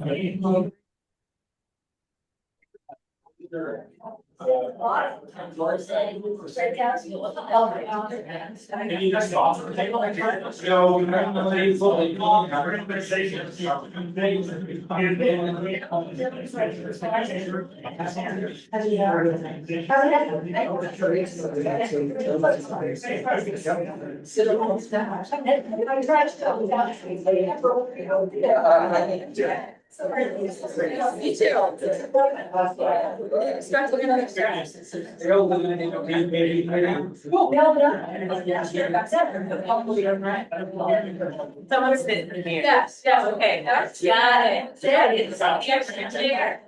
Me too. Start looking at someone's sitting in here. Yes, okay, that's got it. There it is. Extra chair.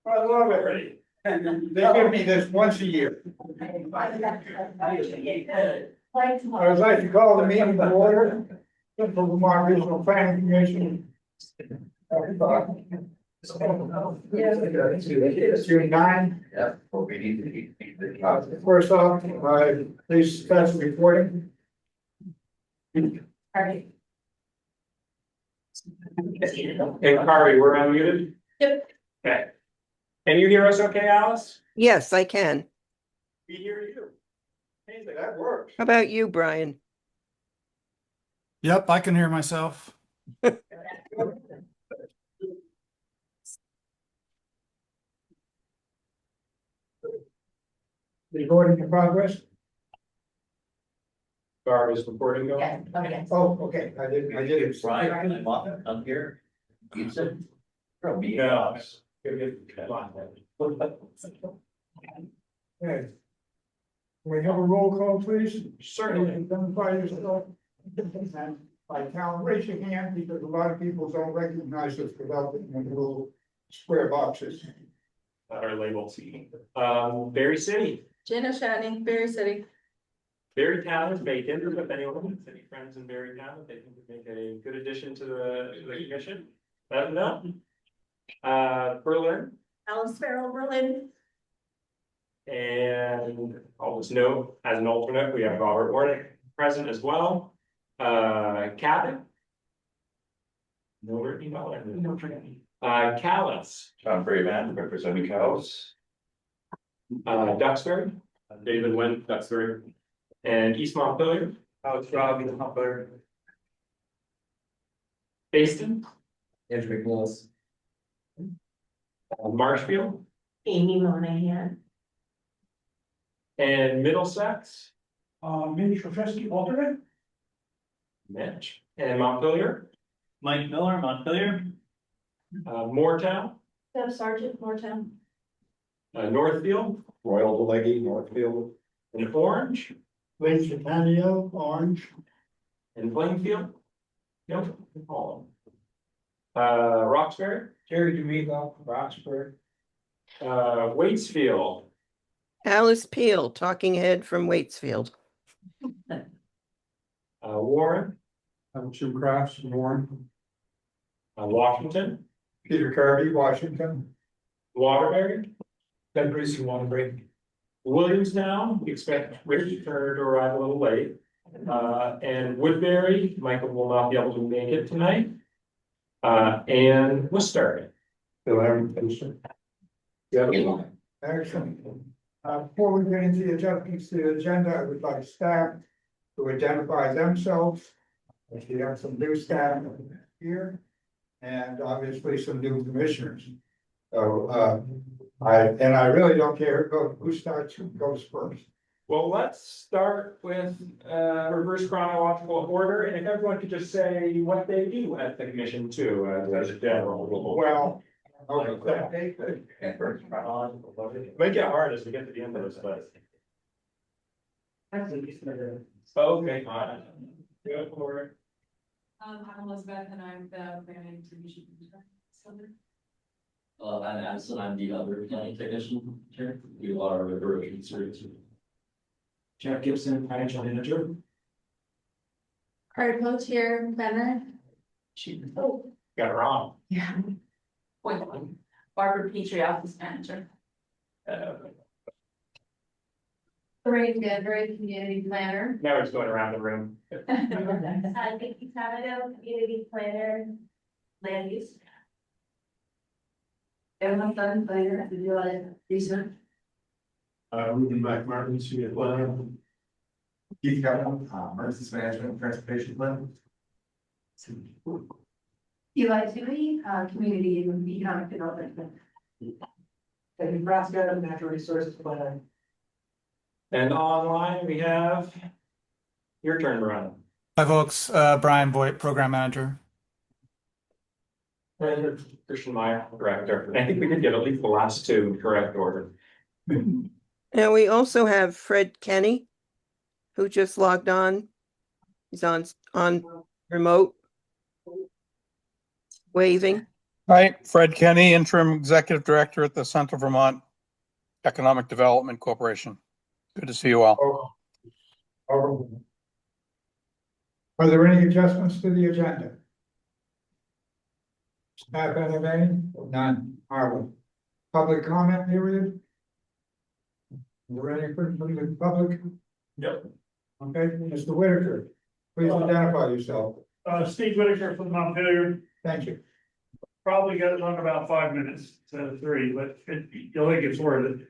I love it. They give me this once a year. I would like to call the meeting to order. Central Vermont Regional Planning Commission. June 9. First off, please start recording. Hey, Kari, we're unmuted? Yep. Okay. Can you hear us okay, Alice? Yes, I can. We hear you. Hey, that works. How about you, Brian? Yep, I can hear myself. Recording in progress. Barb is recording going. Yeah, okay. Oh, okay. I did it. Brian, I'm here. You said. From me. No. Okay. Can we have a roll call, please? Certainly. Identify yourself. And by count, raise your hand because a lot of people don't recognize us without the little square boxes. That are labeled. Berry City. Jenna Shatney, Berry City. Berry Town is vacant, if anyone has any friends in Berry Town, they think would make a good addition to the commission. Let them know. Berlin, Alice Farrell, Berlin. and I'll just note, as an alternate, we have Robert Warnick present as well. Cabot. No Brittany Butler. Callis, John Brayman, representing cows. Duxbury, David Wynn, Duxbury, and East Montpelier. Alex Robbie, the Humber. Baston, Andrew McNeils. Marshfield, Amy Monahan. and Middlesex, Minnie Krafreski, alternate. Mitch, and Montpelier, Mike Miller, Montpelier. Moortown, Deb Sargent, Moortown. Northfield, Royal Delegate, Northfield. and Orange, Lake Catania, Orange. and Plainfield. Nope, all of them. Roxbury, Jerry Domingo, Roxbury. Waitsfield, Alice Peel, talking head from Waitsfield. Warren, Jim Crafts, Warren. Washington, Peter Kirby, Washington. Waterbury, Ben Greasy, Waterbury. Williamstown, we expect Richard Turner to arrive a little late. And Woodbury, Michael will not be able to make it tonight. And Worcester. Excellent. Before we get into the adjustments to the agenda, I would like staff to identify themselves. If you have some new staff here, and obviously some new commissioners. So, I really don't care who starts, who goes first. Well, let's start with reverse chronological order, and if everyone could just say what they do at the commission too, as a general. Well, okay. Make it hard as we get to the end of this, but. Okay, fine. Go for it. I'm Elizabeth and I'm the planning technician. I'm Addison, I'm the other planning technician here. We do a lot of erosion services. Jeff Gibson, financial manager. Carter Poach here, planner. Got it wrong. Yeah. Point one. Barbara Petrie, office manager. Lorraine Denver, community planner. Now it's going around the room. Vicky Tamado, community planner, land use. Everyone done planner, did you like research? Ruben McMartin, senior planner. Keith Governor, emergency management and transportation plan. Eli Tui, community and economic development. And Nebraska Natural Resources Plan. And online, we have your turn, Brian. Hi folks, Brian Voigt, Program Manager. And Christian Meyer, Director. I think we did get at least the last two in correct order. And we also have Fred Kenny, who just logged on. He's on remote. Waving. Hi, Fred Kenny, Interim Executive Director at the Central Vermont Economic Development Corporation. Good to see you all. Are there any adjustments to the agenda? Staff any? None. Marvel. Public comment period? Is there any from the public? Yep. Okay, Mr. Whitaker, please identify yourself. Steve Whitaker from Montpelier, Thank you. probably got it on about 5 minutes instead of 3, but you'll think it's worth it.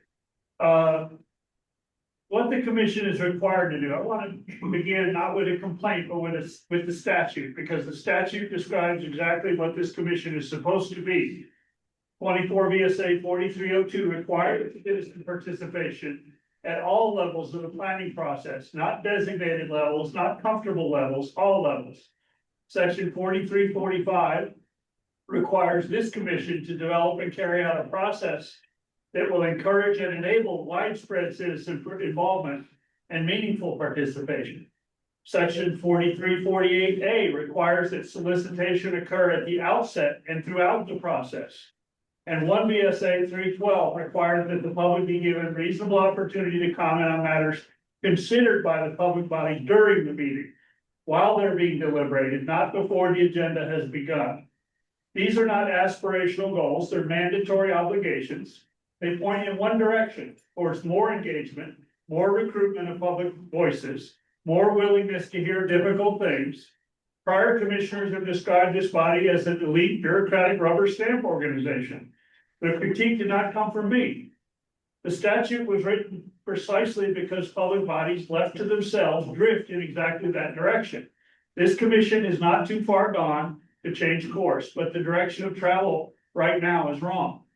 What the commission is required to do, I want to begin not with a complaint, but with the statute, because the statute describes exactly what this commission is supposed to be. 24 VSA 4302 requires citizen participation at all levels of the planning process, not designated levels, not comfortable levels, all levels. Section 4345 requires this commission to develop and carry out a process that will encourage and enable widespread citizen involvement and meaningful participation. Section 4348A requires that solicitation occur at the outset and throughout the process. And 1 VSA 312 requires that the public be given reasonable opportunity to comment on matters considered by the public body during the meeting, while they're being deliberated, not before the agenda has begun. These are not aspirational goals, they're mandatory obligations. They point in one direction, towards more engagement, more recruitment of public voices, more willingness to hear difficult things. Prior commissioners have described this body as an elite bureaucratic rubber stamp organization. The critique did not come from me. The statute was written precisely because public bodies left to themselves drift in exactly that direction. This commission is not too far gone to change course, but the direction of travel right now is wrong.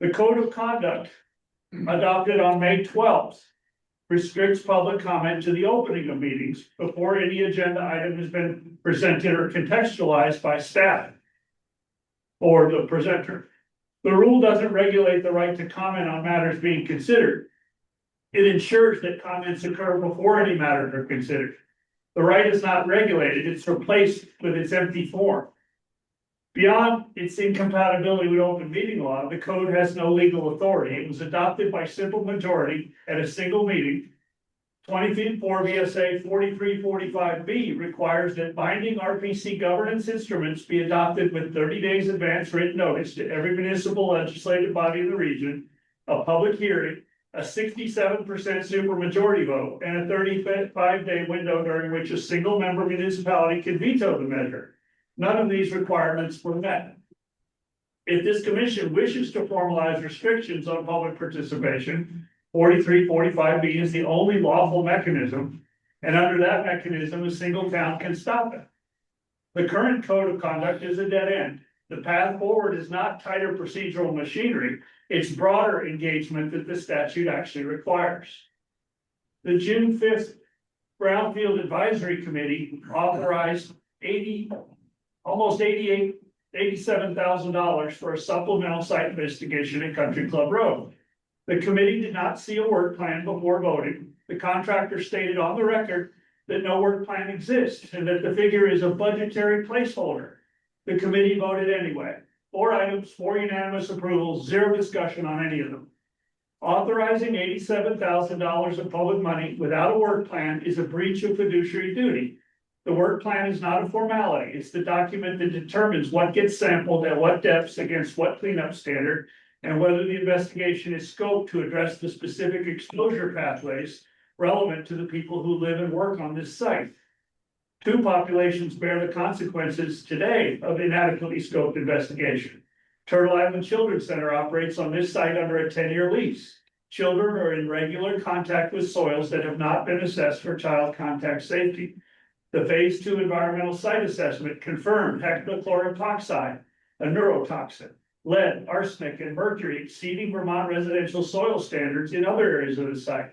The code of conduct adopted on May 12th restricts public comment to the opening of meetings before any agenda item has been presented or contextualized by staff or the presenter. The rule doesn't regulate the right to comment on matters being considered. It ensures that comments occur before any matters are considered. The right is not regulated, it's replaced with its empty form. Beyond its incompatibility with open meeting law, the code has no legal authority. It was adopted by simple majority at a single meeting. 24 VSA 4345B requires that binding RPC governance instruments be adopted with 30 days advance written notice to every municipal legislative body in the region, a public hearing, a 67% supermajority vote, and a 35-day window during which a single member municipality can veto the measure. None of these requirements were met. If this commission wishes to formalize restrictions on public participation, 4345B is the only lawful mechanism, and under that mechanism, a single town can stop it. The current code of conduct is a dead end. The path forward is not tighter procedural machinery, it's broader engagement that the statute actually requires. The June 5th Brownfield Advisory Committee authorized almost $87,000 for a supplemental site investigation at Country Club Road. The committee did not see a work plan before voting. The contractor stated on the record that no work plan exists and that the figure is a budgetary placeholder. The committee voted anyway. 4 items, 4 unanimous approvals, 0 discussion on any of them. Authorizing $87,000 of public money without a work plan is a breach of fiduciary duty. The work plan is not a formality. It's the document that determines what gets sampled at what depths against what cleanup standard, and whether the investigation is scoped to address the specific exposure pathways relevant to the people who live and work on this site. Two populations bear the consequences today of inadequately scoped investigation. Turtle Island Children's Center operates on this site under a 10-year lease. Children are in regular contact with soils that have not been assessed for child contact safety. The Phase 2 environmental site assessment confirmed hexachlorotoxide, a neurotoxin, lead, arsenic, and mercury exceeding Vermont residential soil standards in other areas of the site.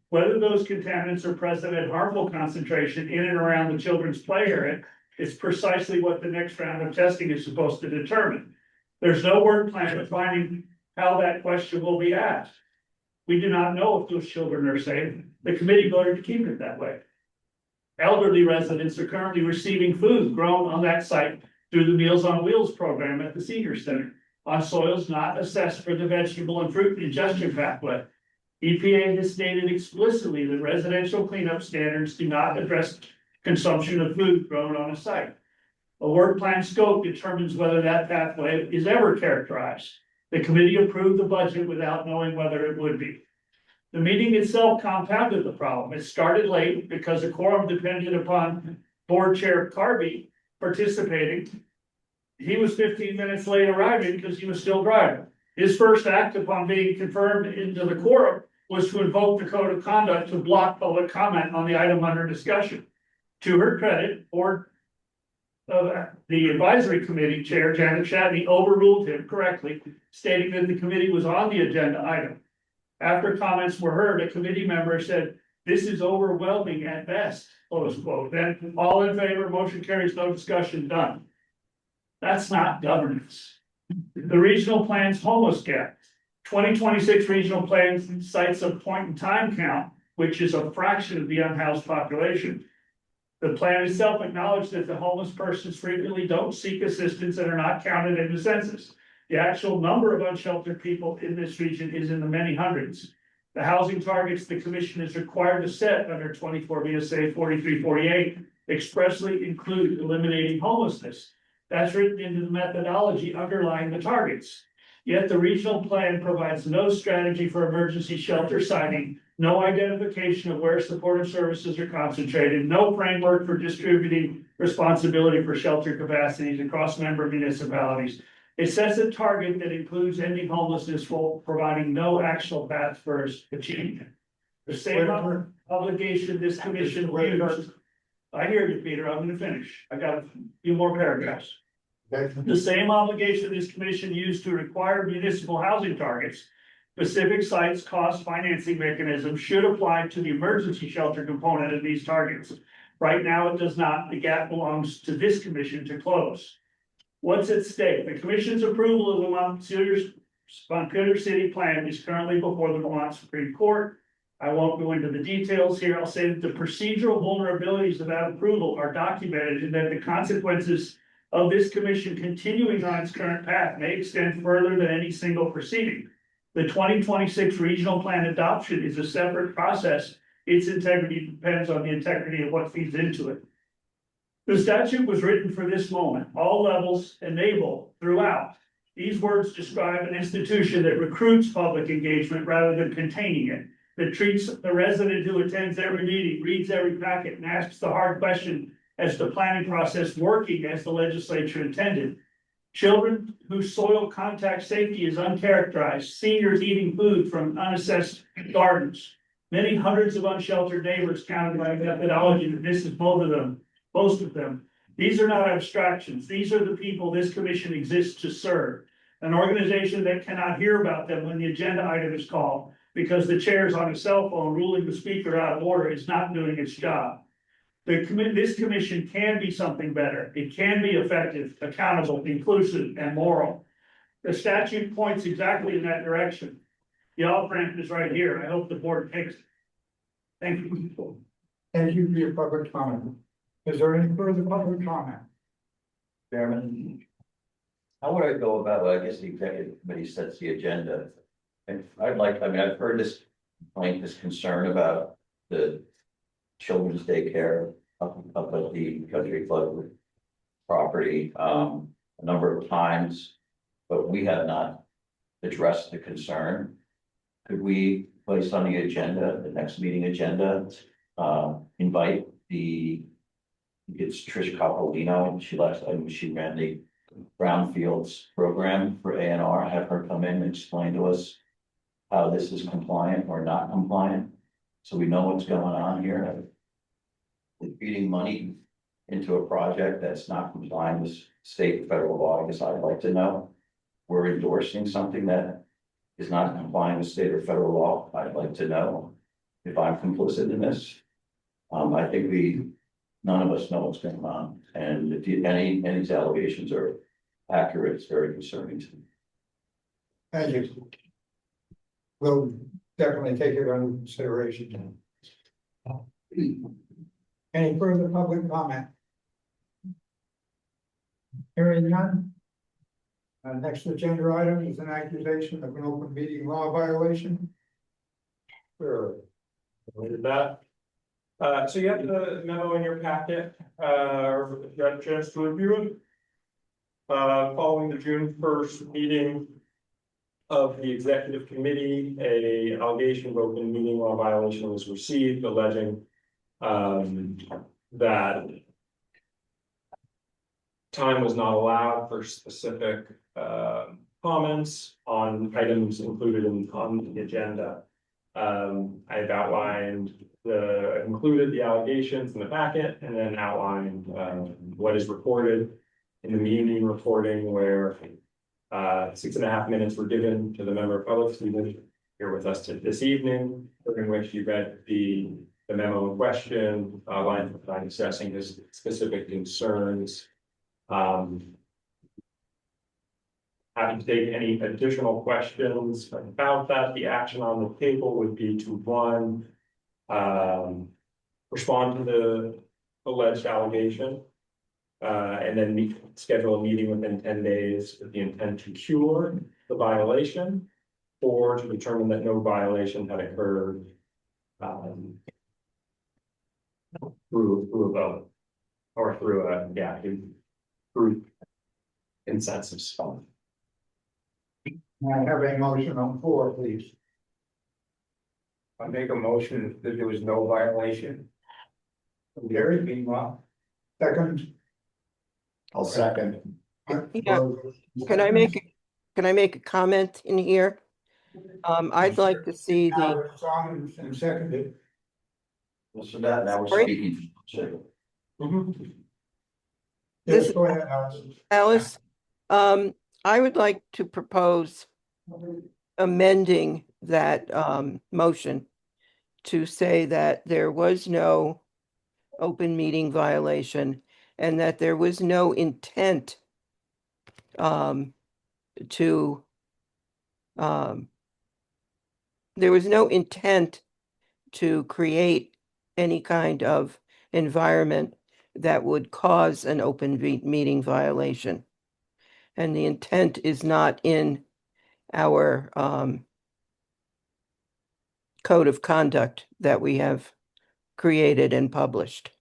Whether those contaminants are present at harmful concentration in and around the children's play area is precisely what the next round of testing is supposed to determine. There's no work plan defining how that question will be asked. We do not know if those children are safe. The committee voted to keep it that way. Elderly residents are currently receiving food grown on that site through the Meals on Wheels program at the Senior Center on soils not assessed for the vegetable and fruit ingestion pathway. EPA has stated explicitly that residential cleanup standards do not address consumption of food grown on a site. A work plan scope determines whether that pathway is ever characterized. The committee approved the budget without knowing whether it would be. The meeting itself compounded the problem. It started late because a quorum depended upon Board Chair Carby participating. He was 15 minutes late arriving because he was still driving. His first act upon being confirmed into the quorum was to invoke the code of conduct to block public comment on the item under discussion. To her credit, the advisory committee chair, Janet Shatney, overruled him correctly, stating that the committee was on the agenda item. After comments were heard, a committee member said, "This is overwhelming at best," close quote. Then all in favor, motion carries, no discussion, done. That's not governance. The regional plan's homeless gap. 2026 regional plan cites a point in time count, which is a fraction of the unhoused population. The plan itself acknowledged that the homeless persons frequently don't seek assistance and are not counted in the census. The actual number of unsheltered people in this region is in the many hundreds. The housing targets the commission is required to set under 24 VSA 4348 expressly include eliminating homelessness. That's written into the methodology underlying the targets. Yet the regional plan provides no strategy for emergency shelter siting, no identification of where supportive services are concentrated, no framework for distributing responsibility for shelter capacities across member municipalities. It sets a target that includes ending homelessness while providing no actual path for achievement. The same obligation this commission used. I hear you, Peter. I'm gonna finish. I got a few more paragraphs. The same obligation this commission used to require municipal housing targets, specific sites, cost financing mechanisms should apply to the emergency shelter component of these targets. Right now, it does not. The gap belongs to this commission to close. What's at stake? The commission's approval of the Montpelier City plan is currently before the Vermont Supreme Court. I won't go into the details here. I'll say that the procedural vulnerabilities of that approval are documented and that the consequences of this commission continuing on its current path may extend further than any single proceeding. The 2026 regional plan adoption is a separate process. Its integrity depends on the integrity of what feeds into it. The statute was written for this moment. All levels enable throughout. These words describe an institution that recruits public engagement rather than containing it, that treats the resident who attends every meeting, reads every packet, and asks the hard question as the planning process working as the legislature intended. Children whose soil contact safety is uncharacterized, seniors eating food from unassessed gardens, many hundreds of unsheltered neighbors counted by methodology that misses most of them. These are not abstractions. These are the people this commission exists to serve. An organization that cannot hear about them when the agenda item is called because the chair is on a cell phone ruling the speaker out of order is not doing its job. This commission can be something better. It can be effective, accountable, inclusive, and moral. The statute points exactly in that direction. The off-ramp is right here. I hope the board takes it. Thank you. Thank you for your public comment. Is there any further public comment? Chairman, how would I go about, well, I guess the executive committee sets the agenda. And I've heard this complaint, this concern about the children's daycare up at the country club property, a number of times, but we have not addressed the concern. Could we place on the agenda, the next meeting agenda, invite it's Trish Capolino, she left, she ran the brownfields program for A&R, have her come in and explain to us how this is compliant or not compliant, so we know what's going on here. Feeding money into a project that's not complying with state and federal law, I guess I'd like to know. We're endorsing something that is not complying with state or federal law. I'd like to know if I'm complicit in this. I think none of us know what's going on, and if any of these allegations are accurate, it's very concerning to me. Thank you. We'll definitely take it under consideration. Any further public comment? Hearing none. Next agenda item is an accusation of an open meeting law violation. Sure. With that. So you have the memo in your packet, or if you had a chance to review it. Following the June 1st meeting of the executive committee, a allegation of open meeting law violation was received alleging that time was not allowed for specific comments on items included on the agenda. I've included the allegations in the packet and then outlined what is recorded in the meeting reporting, where 6.5 minutes were given to the member of public Stephen here with us this evening, during which you read the memo in question, line for line assessing his specific concerns. Happy to take any additional questions about that. The action on the table would be to one, respond to the alleged allegation, and then schedule a meeting within 10 days with the intent to cure the violation, or to determine that no violation had occurred through a vote, or through a group consensus. I have a motion on the floor, please. I make a motion that there was no violation. Gary, meanwhile. Second. I'll second. Yeah. Can I make a comment in here? I'd like to see Now the, it's on and seconded. So now we're Sorry? speaking. So, Yes, This- go ahead, Allison. Alice, I would like to propose amending that motion to say that there was no open meeting violation and that there was no intent to create any kind of environment that would cause an open meeting violation. And the intent is not in our code of conduct that we have created and published.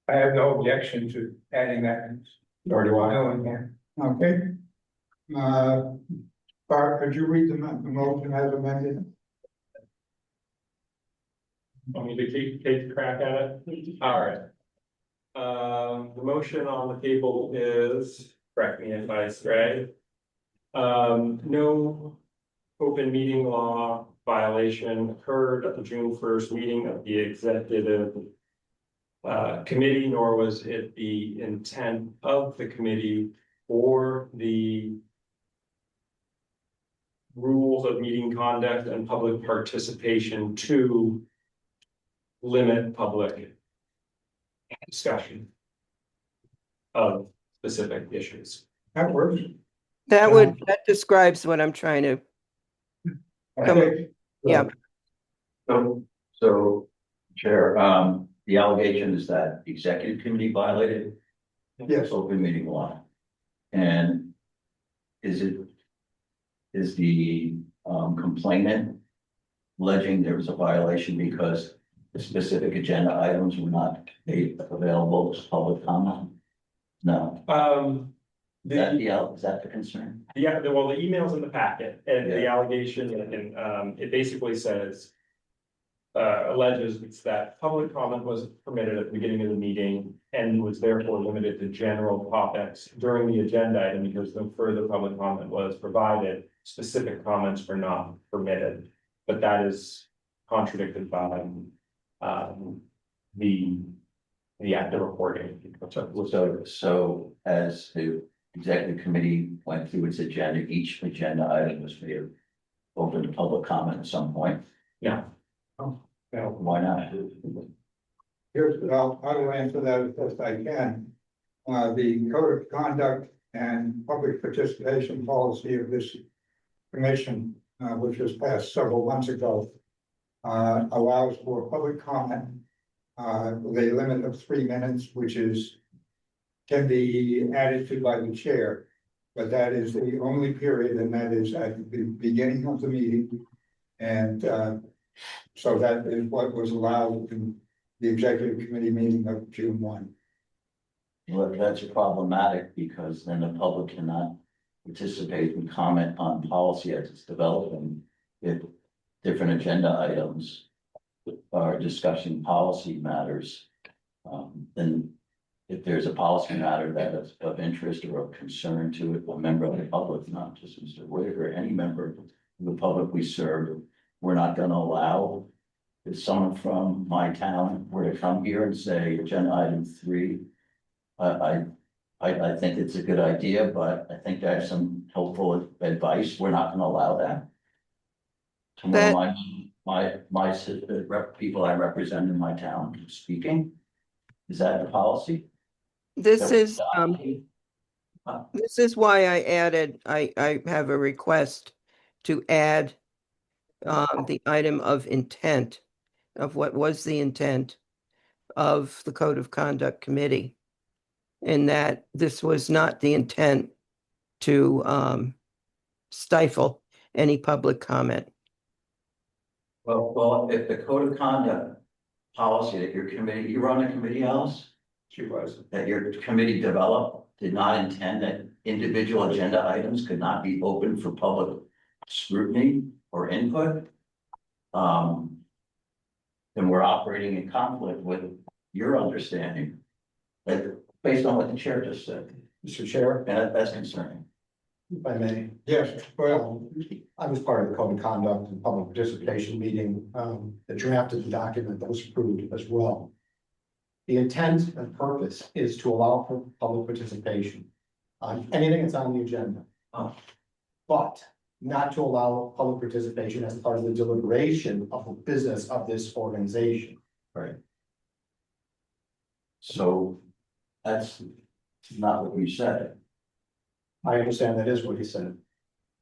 I have no objection to adding that. Nor do I. Okay. Bart, could you read the motion as amended? Want me to take a crack at it? All right. The motion on the table is, correct me if I stray. No open meeting law violation occurred at the June 1st meeting of the executive committee, nor was it the intent of the committee or the rules of meeting conduct and public participation to limit public discussion of specific issues. That works. That describes what I'm trying to, Okay. yeah. So, Chair, the allegation is that the executive committee violated Yes. open meeting law. And is the complainant alleging there was a violation because the specific agenda items were not made available as public comment? No, is that the concern? Yeah, well, the email's in the packet and the Yeah. allegation and it basically says. Alleges it's that public comment was permitted at the beginning of the meeting and was therefore limited to general topics during the agenda item because no further public comment was provided. Specific comments were not permitted, but that is contradicted by the act of recording. So as the executive committee went through its agenda, each agenda item was made open to public comment at some point. Yeah. Why not? I will answer that as best I can. The code of conduct and public participation policy of this commission, which was passed several months ago, allows for public comment with a limit of 3 minutes, which can be added to by the chair. But that is the only period, and that is at the beginning of the meeting. And so that is what was allowed in the executive committee meeting of June 1. Well, that's problematic because then the public cannot participate and comment on policy as it's developing. If different agenda items are discussing policy matters, then if there's a policy matter that is of interest or of concern to a member of the public, not just Mr. Whitaker, any member of the public we serve, we're not going to allow if someone from my town were to come here and say agenda item 3, I think it's a good idea, but I think I have some helpful advice. We're not going to allow that. Tomorrow, people I represent in my town speaking. Is that the policy? This is why I added, I have a request to add the item of intent of what was the intent of the Code of Conduct Committee. And that this was not the intent to stifle any public comment. Well, if the Code of Conduct policy that your committee, you were on the committee, Alice? She was. That your committee developed did not intend that individual agenda items could not be open for public scrutiny or input. Then we're operating in conflict with your understanding, like based on what the chair just said. Mr. Chair, And that's concerning. if I may. Yes, well, I was part of the code of conduct and public participation meeting, that drafted the document that was approved as well. The intent and purpose is to allow for public participation on anything that's on the agenda. But not to allow public participation as part of the deliberation of the business of this organization. Right. So that's not what you said. I understand that is what he said.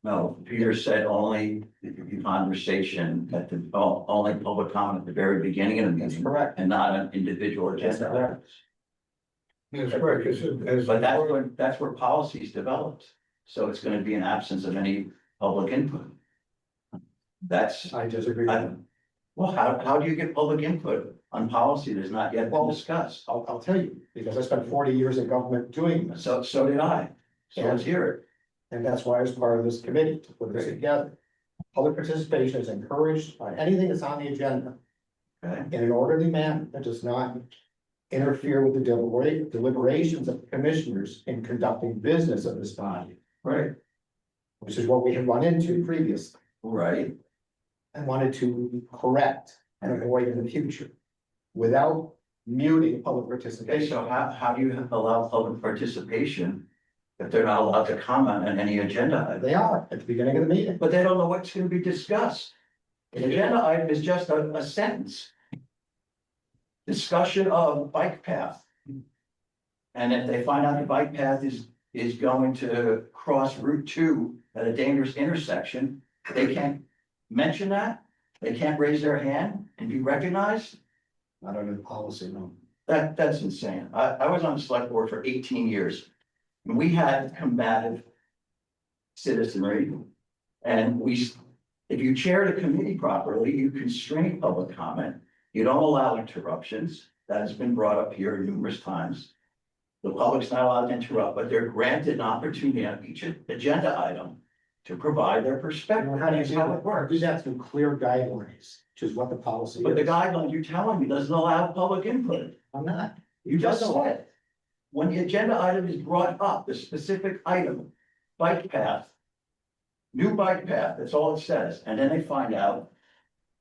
No, Peter said only the conversation at the, only public comment at the very beginning of the That's meeting. correct. And not an individual That's agenda. correct. it's correct. But that's where policy is developed. So it's gonna be an absence of any public input. That's, I disagree. well, how do you get public input on policy that's not yet been discussed? I'll tell you, because I spent 40 years in government doing this. So did I. So let's hear it. And that's why I was part of this committee to put this together. Public participation is encouraged on anything that's on the agenda Okay, in an orderly manner that does not interfere with the deliberations of the commissioners in conducting business of this body, right, which is what we had run into previously right. and wanted to correct and avoid in the future without muting public Okay, participation. so how do you allow public participation if they're not allowed to comment on any agenda item? They are at the beginning of the meeting. But they don't know what's gonna be discussed. An agenda item is just a sentence. Discussion of bike path. And if they find out the bike path is going to cross Route 2 at a dangerous intersection, they can't mention that? They can't raise their hand and be recognized? Not under the policy, no. That's insane. I was on the select board for 18 years. And we had combative citizenry. And we If you chair the committee properly, you constrain public comment. You don't allow interruptions. That has been brought up here numerous times. The public's not allowed to interrupt, but they're granted an opportunity on each agenda item to provide their perspective. How do you That's do how that? it works. Do that through clear guidelines, which is what the policy But the is. guideline you're telling me doesn't allow public input. I'm not. You just said, when the agenda item is brought up, the specific item, bike path, new bike path, that's all it says. And then they find out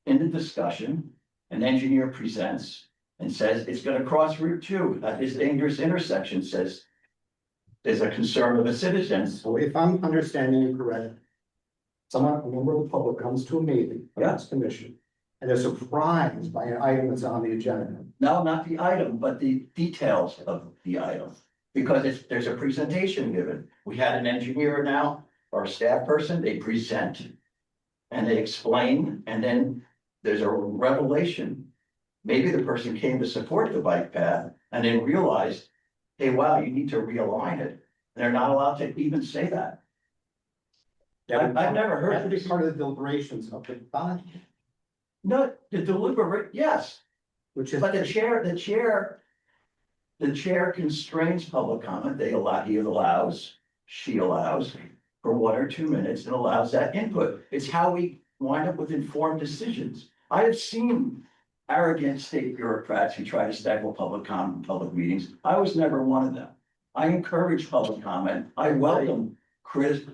in the discussion, an engineer presents and says it's gonna cross Route 2 at this dangerous intersection, says there's a concern of a citizen. So if I'm understanding you correctly, someone, a member of the public comes to a meeting of this commission and they're surprised by an item that's on the agenda. No, not the item, but the details of the item, because there's a presentation given. We had an engineer now, or a staff person, they present. And they explain, and then there's a revelation. Maybe the person came to support the bike path and then realized, hey, wow, you need to realign it. They're not allowed to even say that. I've never heard That would be this. part of the deliberations of the body, No, the deliberate, yes, which is. but the chair constrains public comment. She allows for 1 or 2 minutes and allows that input. It's how we wind up with informed decisions. I have seen arrogant state bureaucrats who try to stifle public comment in public meetings. I was never one of them. I encourage public comment. I welcome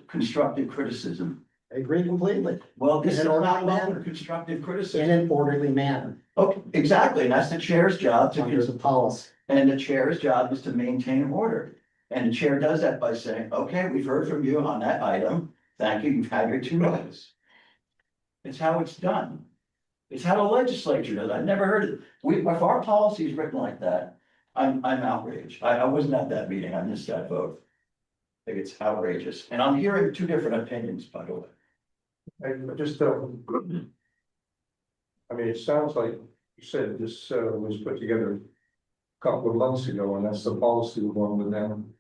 constructive criticism. I agree completely, Well, this In is an orderly not welcome manner. constructive in criticism. an orderly manner, Okay, exactly, and that's the chair's job to, under the policy. and the chair's job is to maintain order. And the chair does that by saying, okay, we've heard from you on that item. Thank you, you've had your 2 minutes. It's how it's done. It's how the legislature does. I've never heard it. If our policy is written like that, I'm outraged. I wasn't at that meeting. I missed that vote. I think it's outrageous. And I'm hearing 2 different opinions, by the way. I just, I mean, it sounds like you said this was put together a couple of months ago, and that's the policy we're going with them.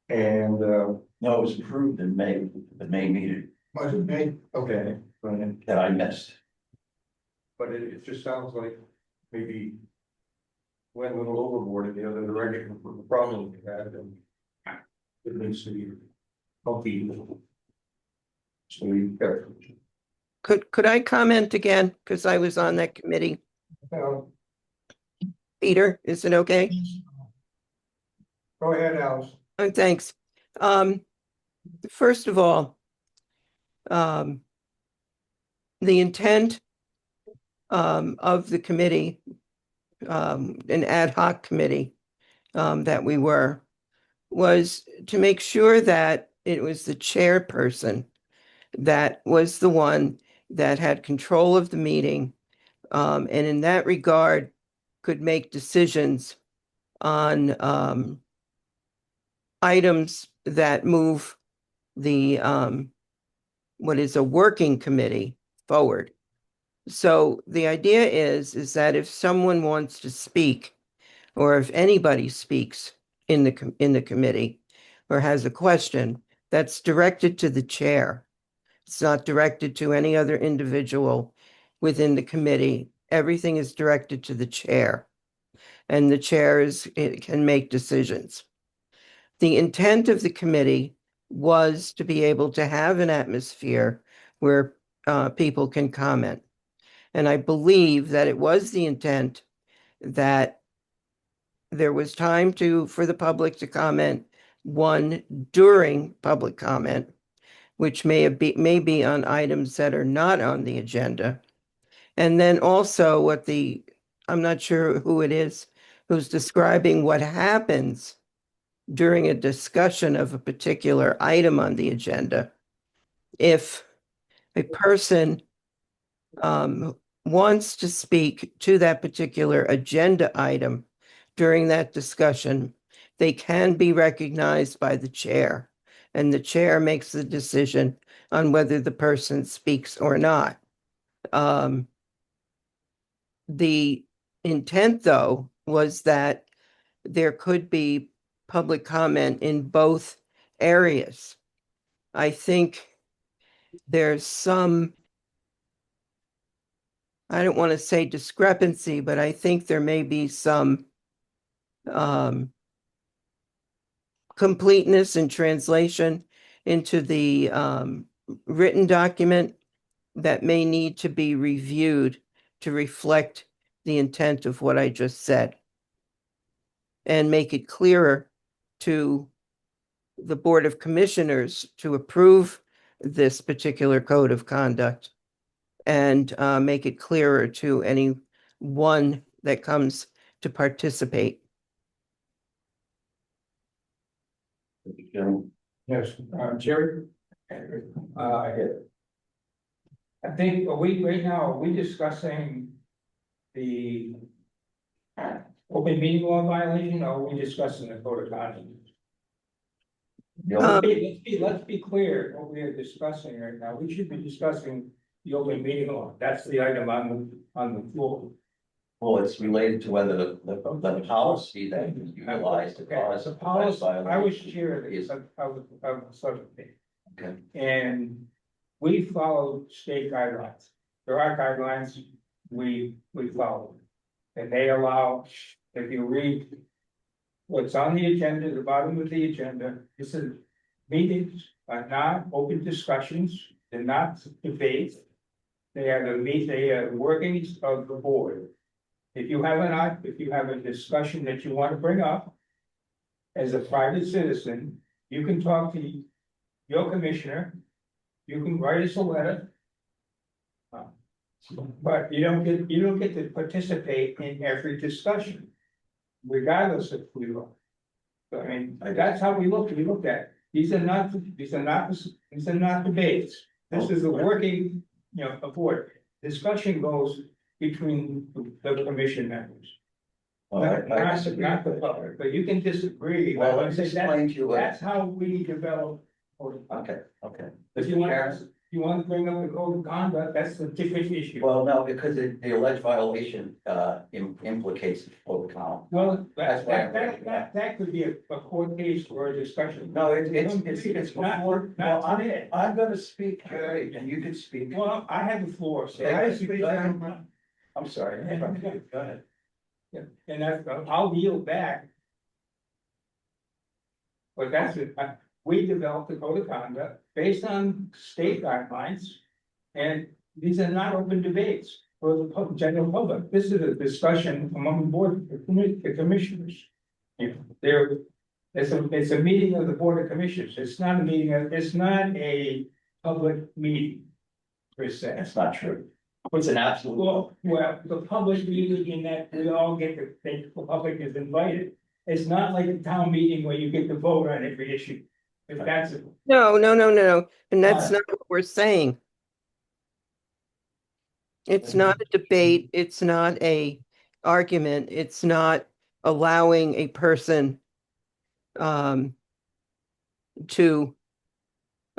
And, No, it was approved in May, the May meeting Was it made? okay, but that I missed. it just sounds like maybe went a little overboard in the other direction with the problem we had, and it needs to be healthy. So we careful. Could I comment again? Because I was on that committee. Peter, is it okay? Go ahead, Alice. Oh, thanks. First of all, the intent of the committee, an ad hoc committee that we were, was to make sure that it was the chairperson that was the one that had control of the meeting, and in that regard could make decisions on items that move the what is a working committee forward. So the idea is that if someone wants to speak, or if anybody speaks in the committee or has a question, that's directed to the chair. It's not directed to any other individual within the committee. Everything is directed to the chair, and the chair can make decisions. The intent of the committee was to be able to have an atmosphere where people can comment. And I believe that it was the intent that there was time for the public to comment, one, during public comment, which may be on items that are not on the agenda. And then also I'm not sure who it is who's describing what happens during a discussion of a particular item on the agenda. If a person wants to speak to that particular agenda item during that discussion, they can be recognized by the chair, and the chair makes the decision on whether the person speaks or not. The intent, though, was that there could be public comment in both areas. I think there's some I don't want to say discrepancy, but I think there may be some completeness and translation into the written document that may need to be reviewed to reflect the intent of what I just said and make it clearer to the Board of Commissioners to approve this particular code of conduct and make it clearer to anyone that comes to participate. Yes, Jerry. I think, right now, are we discussing the open meeting law violation, or are we discussing the code of conduct? Let's be clear, what we are discussing right now, we should be discussing the open meeting law, that's the item on the floor. Well, it's related to whether the policy that is utilized to cause. The policy, I was chair of the subcommittee. Okay. And we follow state guidelines. There are guidelines we follow. And they allow, if you read what's on the agenda, the bottom of the agenda, this is meetings are not open discussions, they're not debates. They are workings of the board. If you have a discussion that you want to bring up as a private citizen, you can talk to your commissioner. You can write us a letter. But you don't get to participate in every discussion, regardless of who you are. So, I mean, that's how we look at it. These are not debates. This is a working, a board. Discussion goes between the commission members. Well, Not the public, but you can disagree. Well, let me explain to you. That's how we develop. Okay. If you want to bring up the code of conduct, that's a different issue. Well, no, because the alleged violation implicates the code of conduct. Well, That's why I'm bringing it up. that could be a court case or a discussion. No, it's before. Not today. I'm gonna speak, Jerry, and you can speak. Well, I have the floor, so I'm sorry. Go ahead. Yeah, and I'll yield back. But that's it, we developed the code of conduct based on state guidelines. And these are not open debates for the general public, this is a discussion among the board, the commissioners. It's a meeting of the board of commissioners, it's not a public meeting. Per se. That's not true. It's an absolute. Well, the public meeting in that we all get to think the public is invited. It's not like a town meeting where you get to vote on every issue. If that's it. No, and that's not what we're saying. It's not a debate, it's not a argument, it's not allowing a person to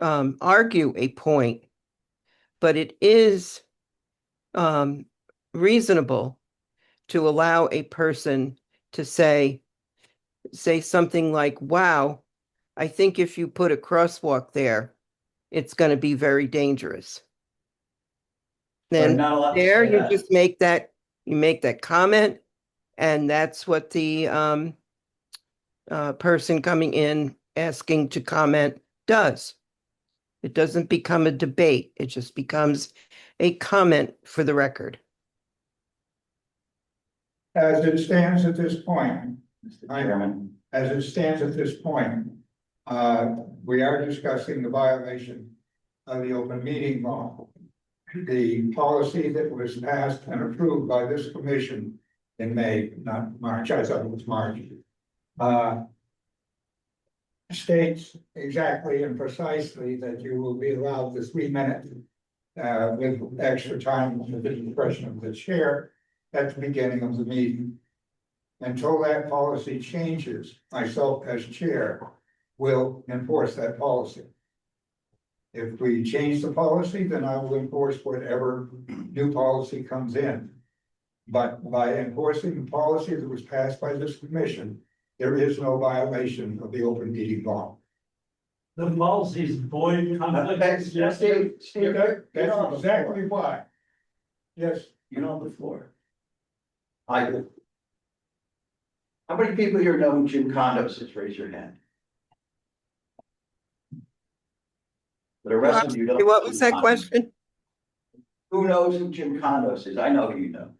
argue a point, but it is reasonable to allow a person to say something like, wow, I think if you put a crosswalk there, it's going to be very dangerous. Then there you just make that comment, and that's what the person coming in asking to comment does. It doesn't become a debate, it just becomes a comment for the record. As it stands at this point, Mr. Chairman. as it stands at this point, we are discussing the violation of the open meeting law. The policy that was passed and approved by this commission in May, not March, I thought it was March, states exactly and precisely that you will be allowed the 3 minutes with extra time with the discretion of the chair at the beginning of the meeting. Until that policy changes, myself as chair will enforce that policy. If we change the policy, then I will enforce whatever new policy comes in. But by enforcing the policy that was passed by this commission, there is no violation of the open meeting law. The policies void conflict. That's exactly why. Yes, You know the floor. I do. How many people here know who Jim Condos is? Raise your hand. The rest of you don't. What was that question? Who knows who Jim Condos is? I know who you know.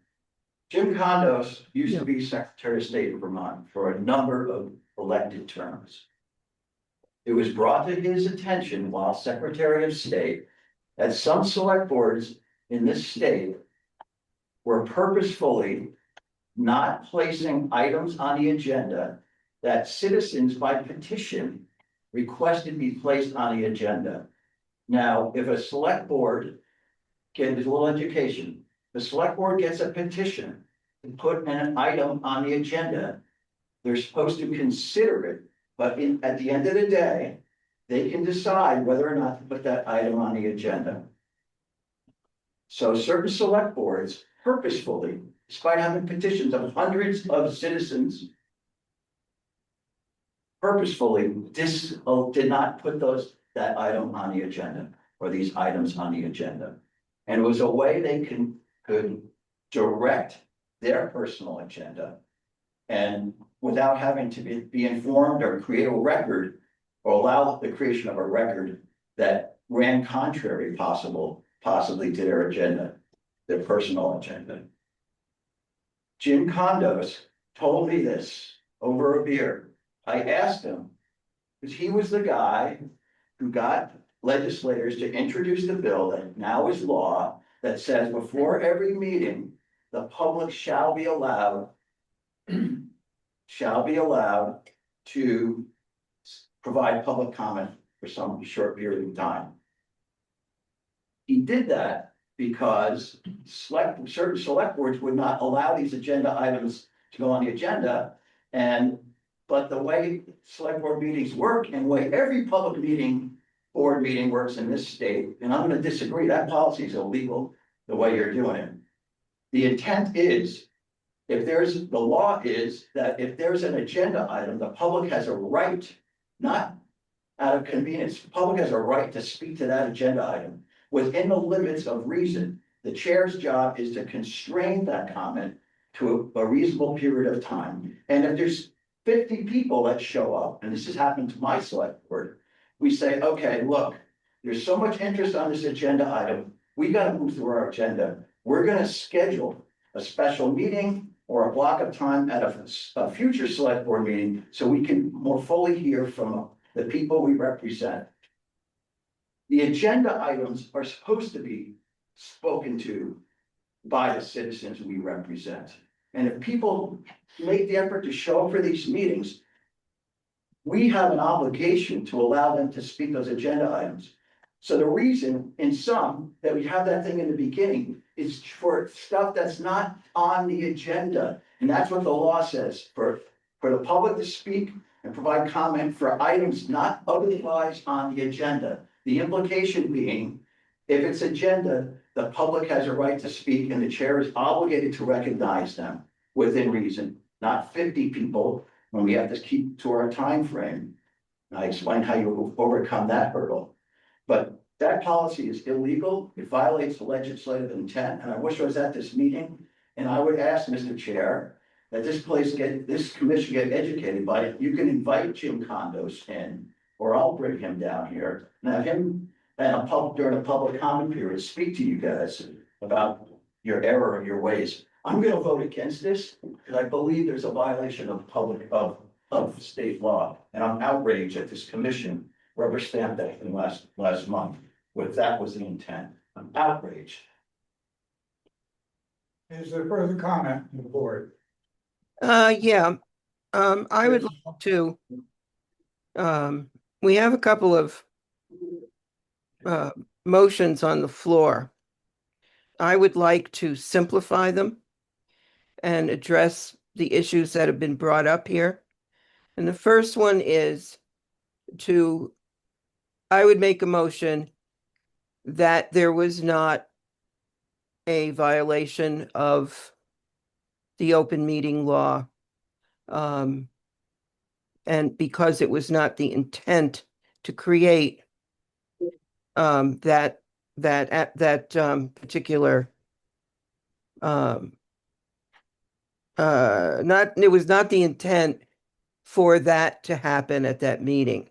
Jim Condos used to be Secretary of State of Vermont for a number of elected terms. It was brought to his attention while Secretary of State that some select boards in this state were purposefully not placing items on the agenda that citizens by petition requested be placed on the agenda. Now, if a select board there's a little education, the select board gets a petition to put an item on the agenda, they're supposed to consider it, but at the end of the day, they can decide whether or not to put that item on the agenda. So certain select boards purposefully, despite having petitions of hundreds of citizens, purposefully did not put that item on the agenda or these items on the agenda. And it was a way they could direct their personal agenda and without having to be informed or create a record or allow the creation of a record that ran contrary possibly to their agenda, their personal agenda. Jim Condos told me this over a beer. I asked him, because he was the guy who got legislators to introduce the bill that now is law that says before every meeting, the public shall be allowed to provide public comment for some short period of time. He did that because certain select boards would not allow these agenda items to go on the agenda. But the way select board meetings work and the way every public board meeting works in this state, and I'm going to disagree, that policy is illegal the way you're doing it. The intent is, the law is that if there's an agenda item, the public has a right, not out of convenience, the public has a right to speak to that agenda item within the limits of reason. The chair's job is to constrain that comment to a reasonable period of time. And if there's 50 people that show up, and this has happened to my select board, we say, okay, look, there's so much interest on this agenda item. We got to move through our agenda. We're going to schedule a special meeting or a block of time at a future select board meeting so we can more fully hear from the people we represent. The agenda items are supposed to be spoken to by the citizens we represent. And if people make the effort to show up for these meetings, we have an obligation to allow them to speak those agenda items. So the reason in some that we have that thing in the beginning is for stuff that's not on the agenda. And that's what the law says, for the public to speak and provide comment for items not otherwise on the agenda. The implication being, if it's agenda, the public has a right to speak and the chair is obligated to recognize them within reason, not 50 people when we have to keep to our time frame. And I explained how you overcome that hurdle. But that policy is illegal. It violates the legislative intent. And I wish I was at this meeting. And I would ask Mr. Chair that this commission get educated by it. You can invite Jim Condos in, or I'll bring him down here and have him and during a public comment period speak to you guys about your error of your ways. I'm going to vote against this because I believe there's a violation of state law, and I'm outraged that this commission rubber stamped that in last month. With that was the intent. I'm outraged. Is there further comment from the board? Yeah, I would like to, we have a couple of motions on the floor. I would like to simplify them and address the issues that have been brought up here. And the first one is I would make a motion that there was not a violation of the open meeting law. And because it was not the intent to create that particular it was not the intent for that to happen at that meeting.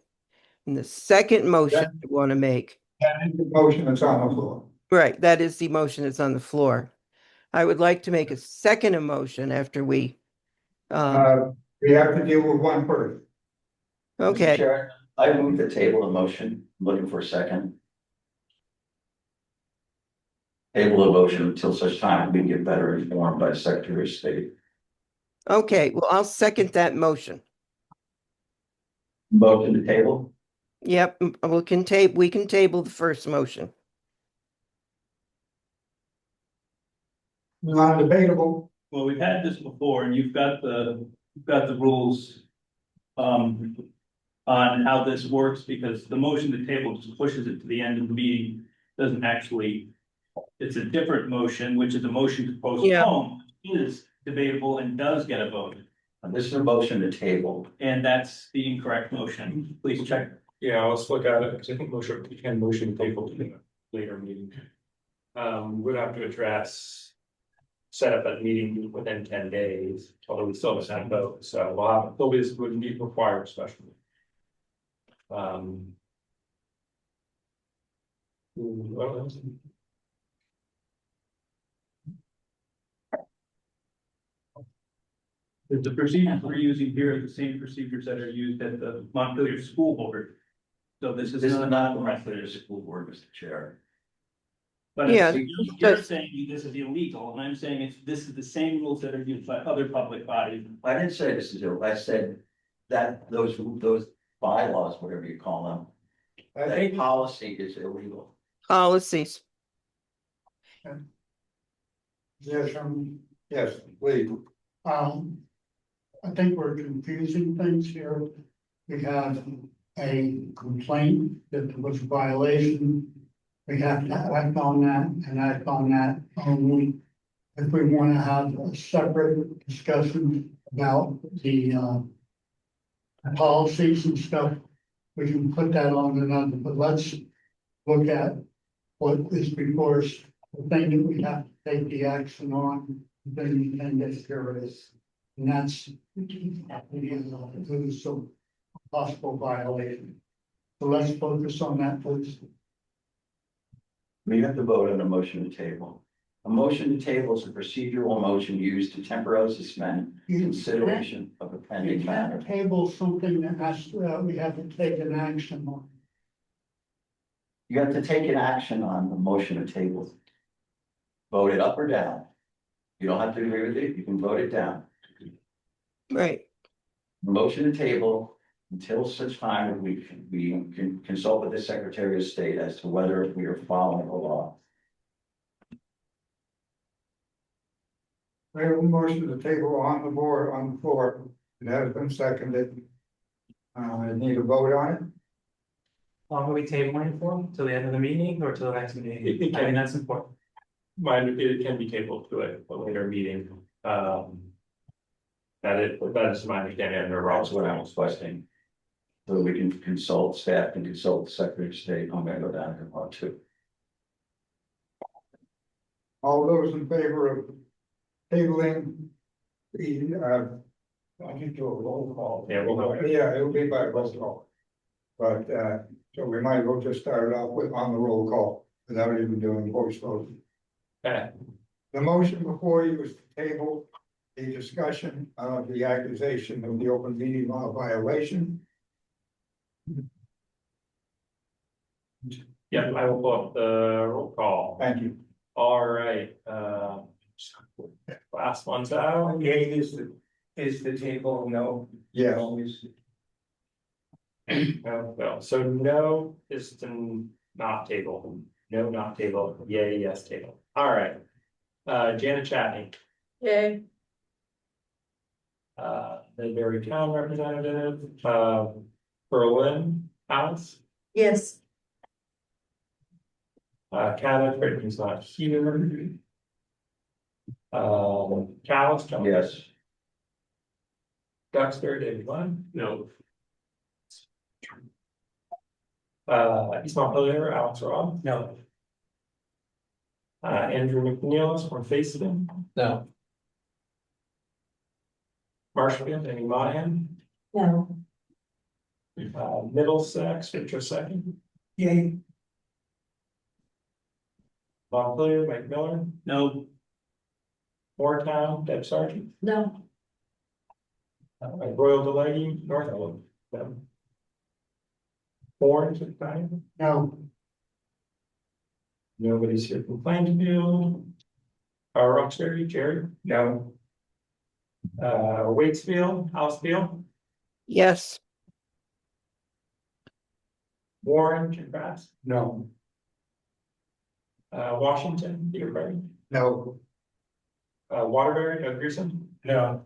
And the second motion I want to make, That is the motion that's on the floor. right, that is the motion that's on the floor. I would like to make a second motion after we, We have to deal with one first. Mr. okay, Chair, I move the table of motion, looking for a second. Table of motion until such time we get better informed by Secretary of State. okay, well, I'll second that motion. Motion to table? Yep, we can table the first motion. Non-debatable. Well, we've had this before and you've got the rules. On how this works, because the motion to table just pushes it to the end of the meeting, doesn't actually. It's a different motion, which is a motion to postpone, is debatable and does get a vote. And this is a motion to table. And that's the incorrect motion. Please check. Yeah, let's look at it, because I think we can motion table to the later meeting. We'd have to address. Set up a meeting within 10 days, although we still haven't vote, so we'll have, this would be required especially. What else? The procedures we're using here are the same procedures that are used at the Montpelier School Board. So this is not the Montpelier School Board, Mr. Chair. But Yeah, you're saying this is illegal, and I'm saying this is the same rules that are used by other public bodies. I didn't say this is illegal. I said that those bylaws, whatever you call them, that policy is illegal. Policies. Yes, yes, please. I think we're confusing things here. We have a complaint that there was a violation. We have to act on that and act on that only. If we want to have a separate discussion about the policies and stuff, we can put that on another, but let's look at what is before us, the thing that we have to take the action on, then we can get care of this. And that's some possible violation. So let's focus on that, please. We have to vote on a motion to table. A motion to table is a procedural motion used to temporarily suspend consideration of a You pending matter. can't table something that has, we have to take an action on. You have to take an action on the motion to table. Vote it up or down. You don't have to agree with it, you can vote it down. Right. Motion to table until such time we can consult with the Secretary of State as to whether we are following the law. We have a motion to table on the board, on the floor. It has been seconded. I need a vote on it. Long are we tabling for, till the end of the meeting or till the next meeting? I mean, that's important. It can be tabled to a later meeting. That is my understanding under That's what I Robert's was questioning. So we can consult, staff can consult the Secretary of State. I'm gonna go down here part two. All those in favor of tabling the, I can do a roll call. Yeah, we'll know. Yeah, it'll be by roll call. But, so we might as well just start it off with on the roll call without even doing voice vote. Okay. The motion before you was to table a discussion of the accusation of the open meeting law violation. Yeah, I will pull up the roll call. Thank you. All right, last one's out. Yea is the table, no? Yes. Well, so no is to not table, no, not table, yay, yes, table. All right. Janet Chatney, Yay. the Berry Town representative, Berlin, Alice, Yes. Kevin, Brittany's not here. Callis, John. Yes. Duxbury, David Glenn. No. East Montpelier, Alex Robb. No. Andrew McNeil from Facein. No. Marshfield, any Monahan? No. Middlesex, Richard second. Yay. Montpelier, Mike Miller, No, Moortown, Deb Sargent, No. Royal Delaney, Northwood. No. Orange, Diane? No, Nobody's here from Plainfield. Roxbury, Jerry, No, Waitsfield, Housefield, Yes, Warren, Jim Bass, no, Washington, Peter Brady, No, Waterbury, Grissom, no,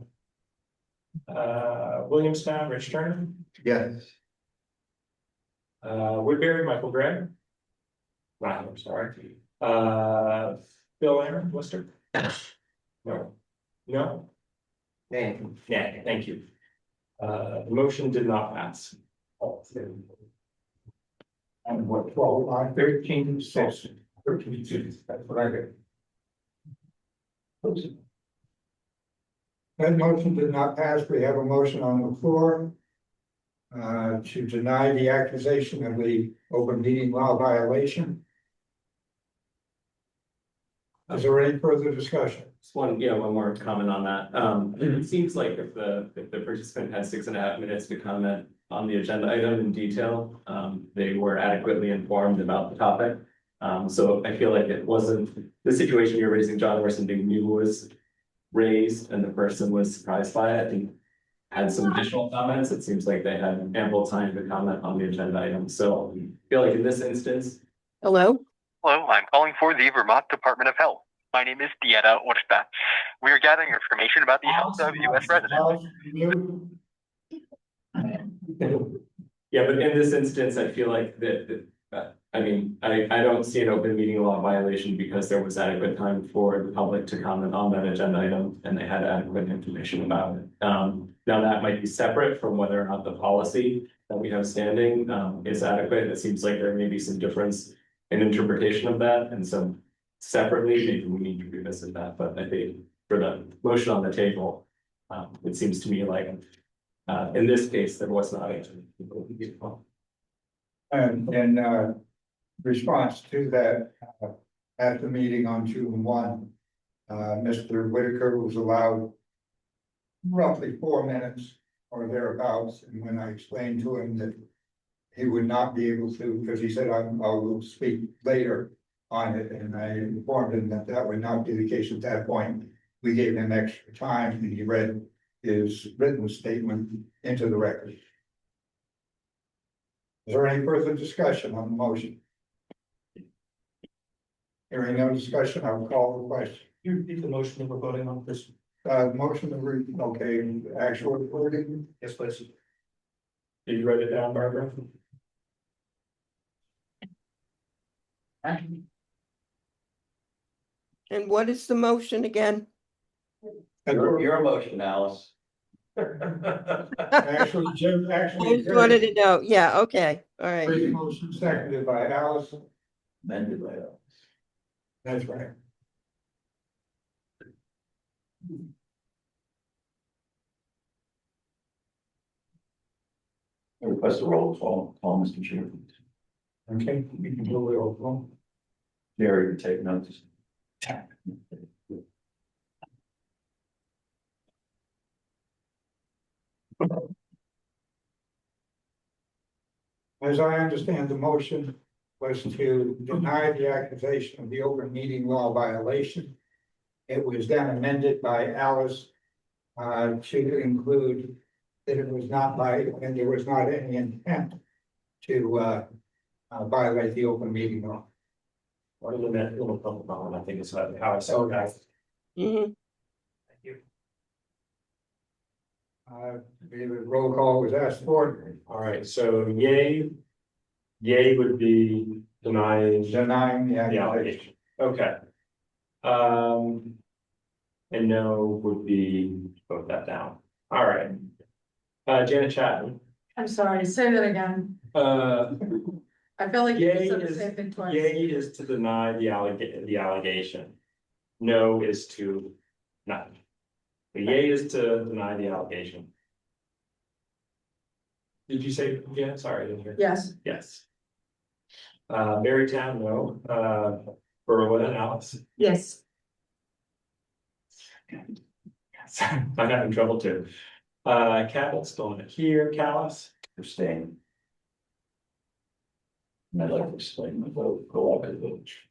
Williamstown, Rich Turner, yes, Woodbury, Michael Gregg. Not, I'm sorry. Bill Aaron, Worcester. No. No. Yeah, thank you. The motion did not pass. and what, 12, 13, 6, 13, 6, that's what I did. that motion did not pass. We have a motion on the floor to deny the accusation of the open meeting law violation. Is there any further discussion? Just one more comment on that. It seems like if the participant had 6.5 minutes to comment on the agenda item in detail, they were adequately informed about the topic. So I feel like it wasn't the situation you're raising, John, where something new was raised and the person was surprised by it and had some additional comments. It seems like they had ample time to comment on the agenda item. So I feel like in this instance, hello? Hello, I'm calling for the Vermont Department of Health. My name is Dieta Orsta. We are gathering information about the health of U.S. residents. yeah, but in this instance, I feel like I don't see an open meeting law violation because there was adequate time for the public to comment on that agenda item and they had adequate information about it. Now that might be separate from whether or not the policy that we have standing is adequate. It seems like there may be some difference in interpretation of that, and so separately, maybe we need to revisit that. But I think for the motion on the table, it seems to me like in this case, there was not a. And in response to that, at the meeting on June 1, Mr. Whitaker was allowed roughly 4 minutes or thereabouts. And when I explained to him that he would not be able to, because he said, I will speak later on it, and I informed him that that would not be the case at that point. We gave him extra time and he read his written statement into the record. Is there any further discussion on the motion? Hearing no discussion, I will call the question. You repeat the motion that we're voting on this. Motion to read, okay, actual wording. Yes, please. Did you write it down, Barbara? And what is the motion again? Your motion, Alice. Actually, Jim, I just wanted to know, yeah, okay, all right. motion seconded by Alice. Amended by Alice. That's right. I request a roll call, Mr. Chair. Okay, we can do it all. Jerry, take notes. As I understand, the motion was to deny the accusation of the open meeting law violation. It was then amended by Alice to include that it was not and there was not any intent to violate the open meeting law. Or the little public comment, I think is how I said that. Mhm. Thank you. The roll call was asked for. All right, so yay would be denying Denying the the accusation. allegation. Okay. And no would be vote that down. All right. Janet Chapman. I'm sorry, say that again. I feel like you Yay said the is, same thing twice. yay is to deny the allegation. No is to None. The yay is to deny the allegation. Did you say, yeah, sorry, I didn't hear. Yes. Yes. Marytown, no. Berlin, Alice. Yes. I'm having trouble too. Cabot's still not here. Callis. Abstain. And I'd like to explain the vote, go up the village.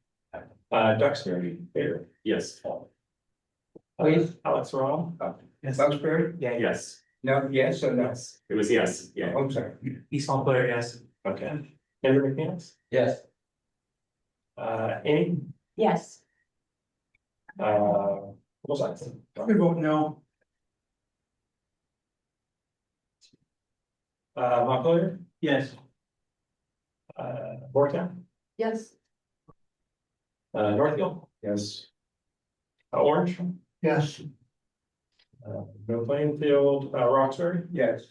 Duxbury, Bader. Yes. Please. Alex Ron. Yes. Duxbury? Yeah, Yes. No, yes or no? yes. It was yes. Yeah. I'm sorry. East Montpelier, yes. Okay. Henry McManus. Yes. Amy. Yes. What was I? I'm gonna vote no. Montpelier. Yes. Moretown. Yes. Northfield. Yes. Orange. Yes, No Plainfield, Roxbury. Yes.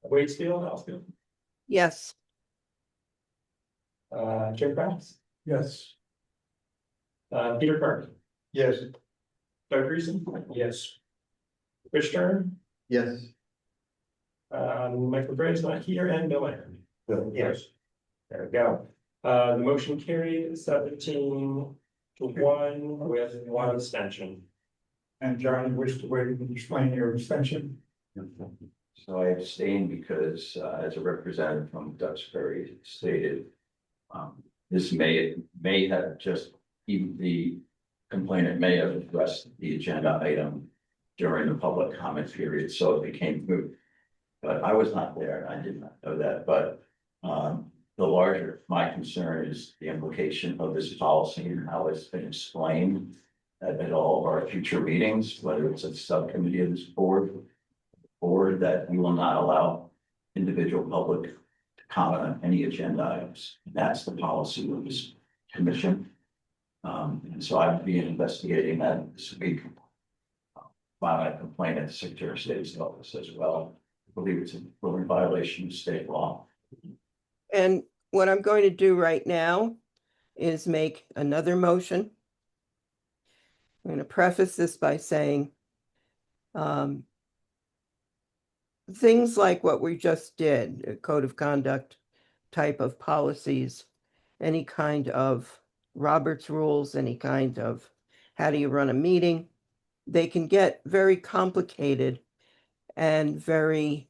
Waitsfield, Alsfield. Yes, Jim Kraus. Yes. Peter Carter. Yes. Doug Greason. Yes. Rich Stern. Yes. Michael Bray's not here, and Bill Aaron. Yes. There we go. The motion carried 17 to 1 with 1 abstention. And John, you wish to wait and explain your abstention? So I abstain because, as a representative from Duxbury stated, this may have just, even the complainant may have addressed the agenda item during the public comment period, so it became moot. But I was not there, and I did not know that, but, my concern is the implication of this policy and how it's been explained at all of our future meetings, whether it's a subcommittee of this board, or that we will not allow individual public to comment on any agenda items. That's the policy of this commission. And so I'd be investigating that this week. File a complaint at the Secretary of State's office as well. I believe it's in violation of state law. and what I'm going to do right now is make another motion. I'm going to preface this by saying things like what we just did, a code of conduct type of policies, any kind of Robert's rules, any kind of how do you run a meeting, they can get very complicated and very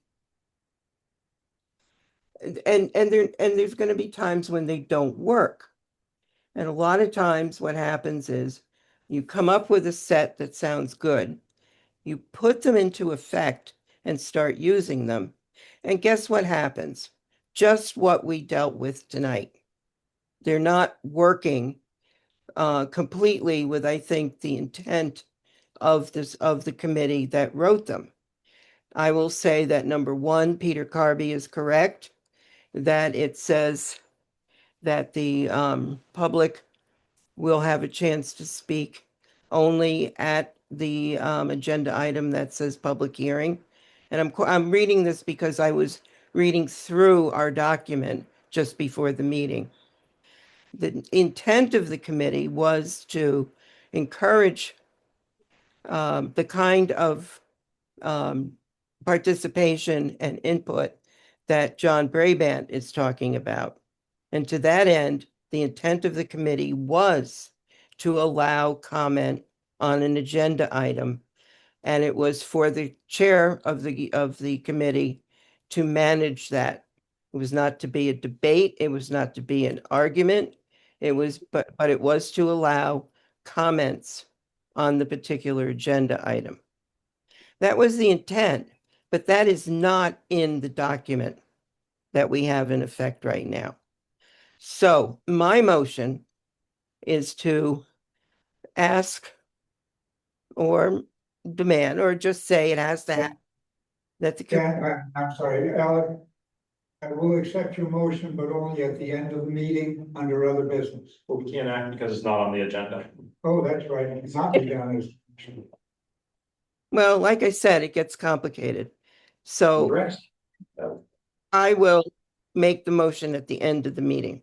and there's going to be times when they don't work. And a lot of times what happens is you come up with a set that sounds good. You put them into effect and start using them. And guess what happens? Just what we dealt with tonight. They're not working completely with, I think, the intent of the committee that wrote them. I will say that number one, Peter Carby is correct, that it says that the public will have a chance to speak only at the agenda item that says public hearing. And I'm reading this because I was reading through our document just before the meeting. The intent of the committee was to encourage the kind of participation and input that John Brabant is talking about. And to that end, the intent of the committee was to allow comment on an agenda item. And it was for the chair of the committee to manage that. It was not to be a debate. It was not to be an argument. It was, but it was to allow comments on the particular agenda item. That was the intent, but that is not in the document that we have in effect right now. So my motion is to ask or demand, or just say it has to happen. That the I'm sorry, Alec. I will accept your motion, but only at the end of the meeting under other business. But we can't act because it's not on the agenda. Oh, that's right. It's not be done as. Well, like I said, it gets complicated. So I will make the motion at the end of the meeting.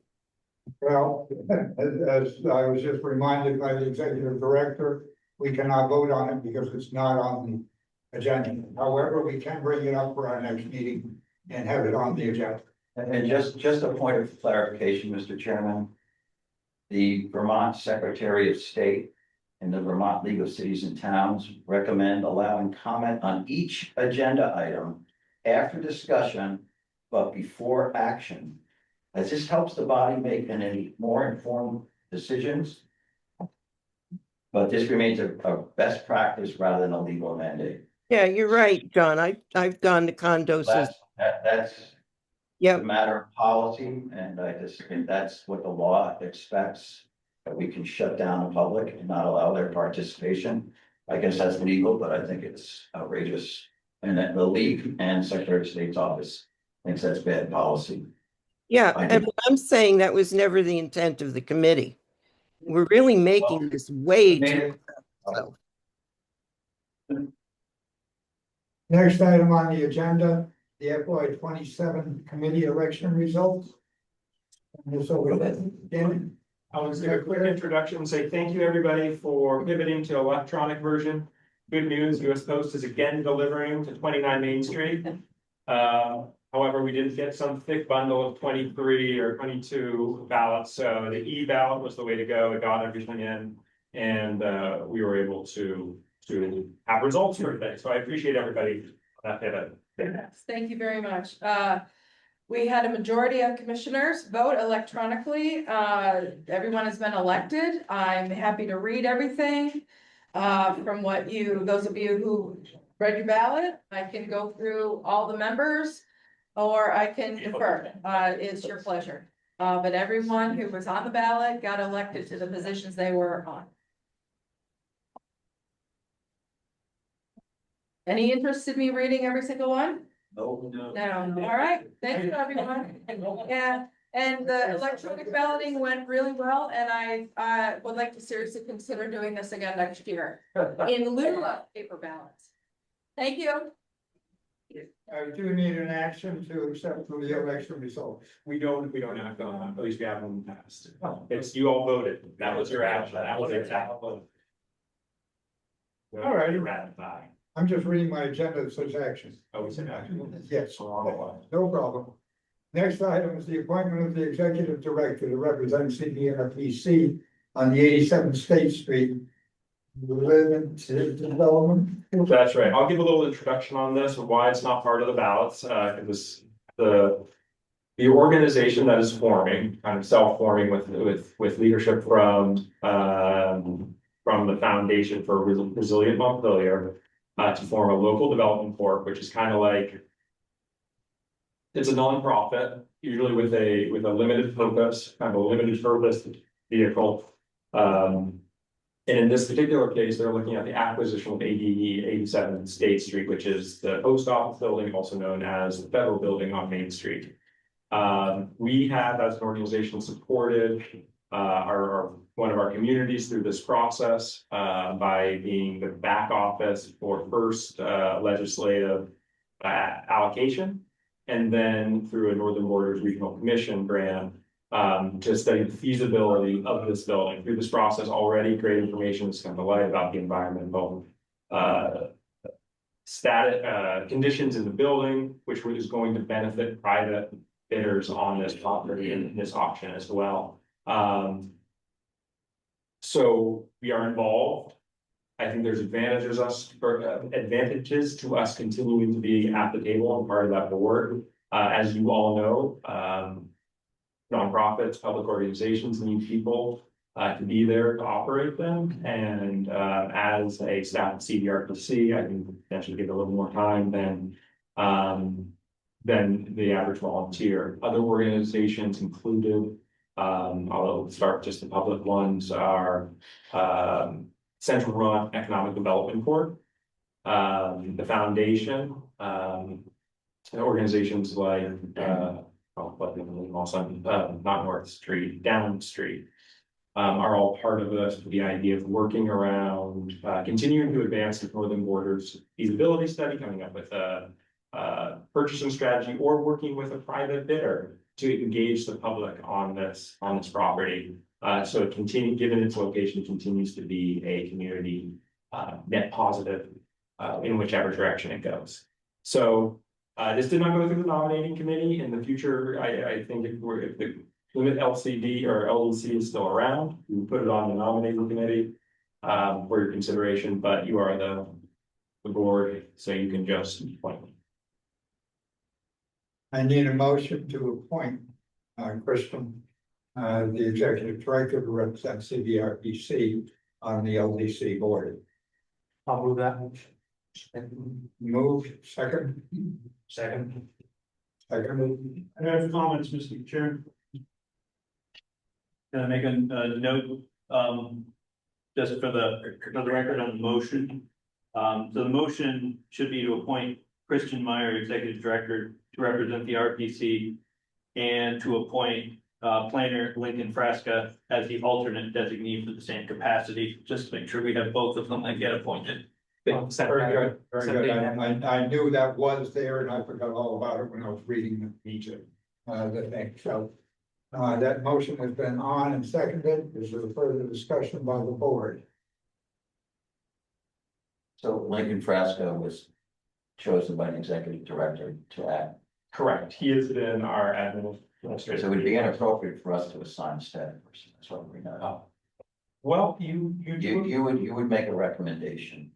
Well, as I was just reminded by the executive director, we cannot vote on it because it's not on the agenda. However, we can bring it up for our next meeting and have it on the agenda. And just a point of clarification, Mr. Chairman. The Vermont Secretary of State and the Vermont League of Cities and Towns recommend allowing comment on each agenda item after discussion, but before action. As this helps the body make any more informed decisions. But this remains a best practice rather than a legal mandate. Yeah, you're right, John. I've gone to condos. That's Yeah, a matter of policy, and I just think that's what the law expects. That we can shut down the public and not allow their participation. I guess that's legal, but I think it's outrageous. And that the league and Secretary of State's office thinks that's bad policy. yeah, and I'm saying that was never the intent of the committee. We're really making this way too. So, Next item on the agenda, the FY 27 committee election results. And this over there. Dan? I'll just give a quick introduction and say thank you, everybody, for pivoting to electronic version. Good news, US Post is again delivering to 29 Main Street. However, we didn't get some thick bundle of 23 or 22 ballots, so the e-ballot was the way to go. It got everything in, and we were able to have results for today. So I appreciate everybody that pivot. Yes, thank you very much. We had a majority of commissioners vote electronically. Everyone has been elected. I'm happy to read everything. From what those of you who read your ballot, I can go through all the members or I can defer. It's your pleasure. But everyone who was on the ballot got elected to the positions they were on. Any interest in me reading every single one? No. No, all right, thank you, everyone. Yeah, and the electronic balloting went really well, and I would like to seriously consider doing this again next year in lieu of paper ballots. Thank you. I do need an action to accept the election results. We don't act on that, at least we haven't in the past. It's you all voted. That was your action. That was exactly. All right. Ratify. I'm just reading my agenda that says action. Oh, we said action. Yes, no problem. Next item is the appointment of the executive director to represent CVRPC on the 87th State Street development. That's right. I'll give a little introduction on this and why it's not part of the ballots. It was the organization that is forming, kind of self-forming with leadership from the Foundation for Resilient Montpelier. To form a local development corp, which is kind of like, it's a nonprofit, usually with a limited focus, kind of a limited purpose vehicle. And in this particular case, they're looking at the acquisition of ADE 87 State Street, which is the post office building, also known as the federal building on Main Street. We have, as an organization, supported one of our communities through this process by being the back office for first legislative allocation, and then through a Northern Borders Regional Commission grant to study the feasibility of this building. Through this process, already great information has come to light about the environmental conditions in the building, which is going to benefit private bidders on this property in this auction as well. So we are involved. I think there's advantages to us continuing to be at the table and part of that board. As you all know, nonprofits, public organizations need people to be there to operate them. And as a staff at CVRPC, I can potentially give a little more time than the average volunteer. Other organizations included, I'll start just the public ones, are Central Vermont Economic Development Corp, the Foundation, organizations like not North Street, Down Street, are all part of the idea of working around continuing to advance the Northern Borders feasibility study, coming up with a purchasing strategy, or working with a private bidder to engage the public on this property. So it given its location, continues to be a community net positive in whichever direction it goes. So this did not go through the nominating committee. In the future, I think if the limit LCD or LDC is still around, we put it on the nominating committee for your consideration, but you are the board, so you can just appoint. I need a motion to appoint Kristen, the executive director who represents CVRPC on the LDC board. I'll move that. Moved, second. Second. Second. I have comments, Mr. Chair. Can I make a note, just for the record on the motion? So the motion should be to appoint Christian Meyer, Executive Director, to represent the RPC, and to appoint planner Lincoln Frasca as the alternate designee for the same capacity, just to make sure we have both of them that get appointed. Very good, very good. I knew that was there and I forgot all about it when I was reading the thing, so. That motion has been on and seconded. Is there further discussion by the board? So Lincoln Frasco was chosen by an executive director to act. Correct. He has been our administrator. So it would be inappropriate for us to assign a staff person. That's what we're not. Well, you would make a recommendation.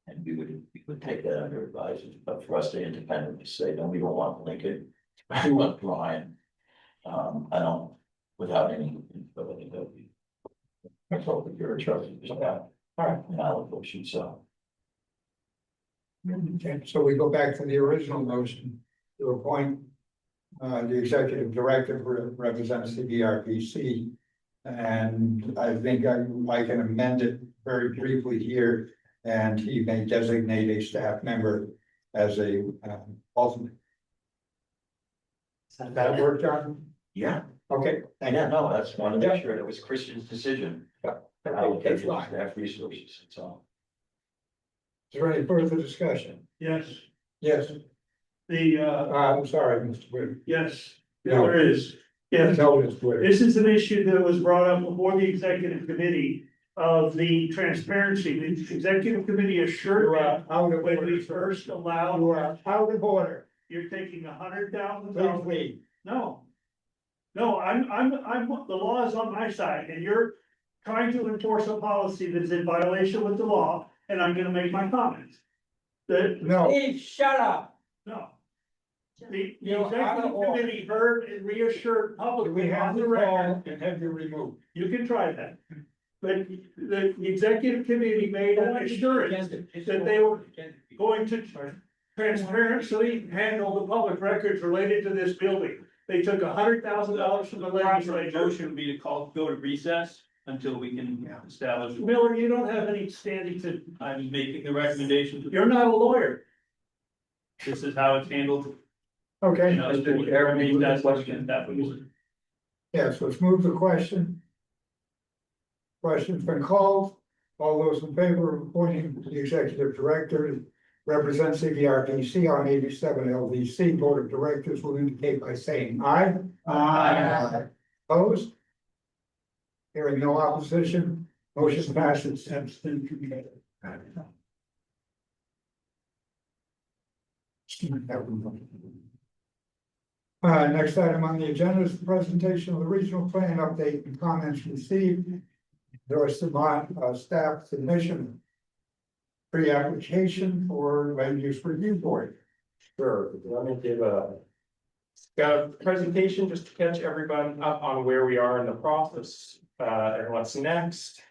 And we would take that under advisement, but for us to independently say, no, we don't want Lincoln, we want Brian. I don't, without any ability that we. I told you you're in charge of this. All right, and I'll motion, so. Okay, so we go back to the original motion to appoint the executive director who represents the CVRPC. And I think I can amend it very briefly here, and he may designate a staff member as a alternate. Does that work, John? Yeah. Okay. Yeah, no, that's one of the sure it was Christian's decision. Allocate staff resources, that's all. Is there any further discussion? Yes, Yes. I'm sorry, Mr. Whitaker. yes, No. there is. Yes, No, Mr. Whitaker. this is an issue that was brought up before the executive committee of the transparency. The executive committee assured You me are out of when we order. first allowed, You are out of order. you're taking $100,000. Please leave. No. No, I'm, the law is on my side and you're trying to enforce a policy that's in violation with the law, and I'm gonna make my comments. No. Steve, shut up. No. The You're out of executive order. committee heard and reassured We publicly have on the the call record. and have you removed. You can try that. But the executive committee made an assurance that they were going to transparently handle the public records related to this building. They took $100,000 from the legislature. Motion would be to go to recess until we can establish. Miller, you don't have any standing to, I'm making the recommendation. you're not a lawyer. This is how it's handled. Okay. You know, everybody does question that was. Yes, let's move the question. Question's been called. All those in favor of appointing the executive director to represent CVRPC on 87 LDC Board of Directors will indicate by saying aye. Aye. Opposed? Hearing no opposition, motion passes. Next item on the agenda is the presentation of the regional plan update and comments received. There is some staff submission. Pre-application for land use review board. Sure, let me give got a presentation just to catch everybody up on where we are in the process, and what's next.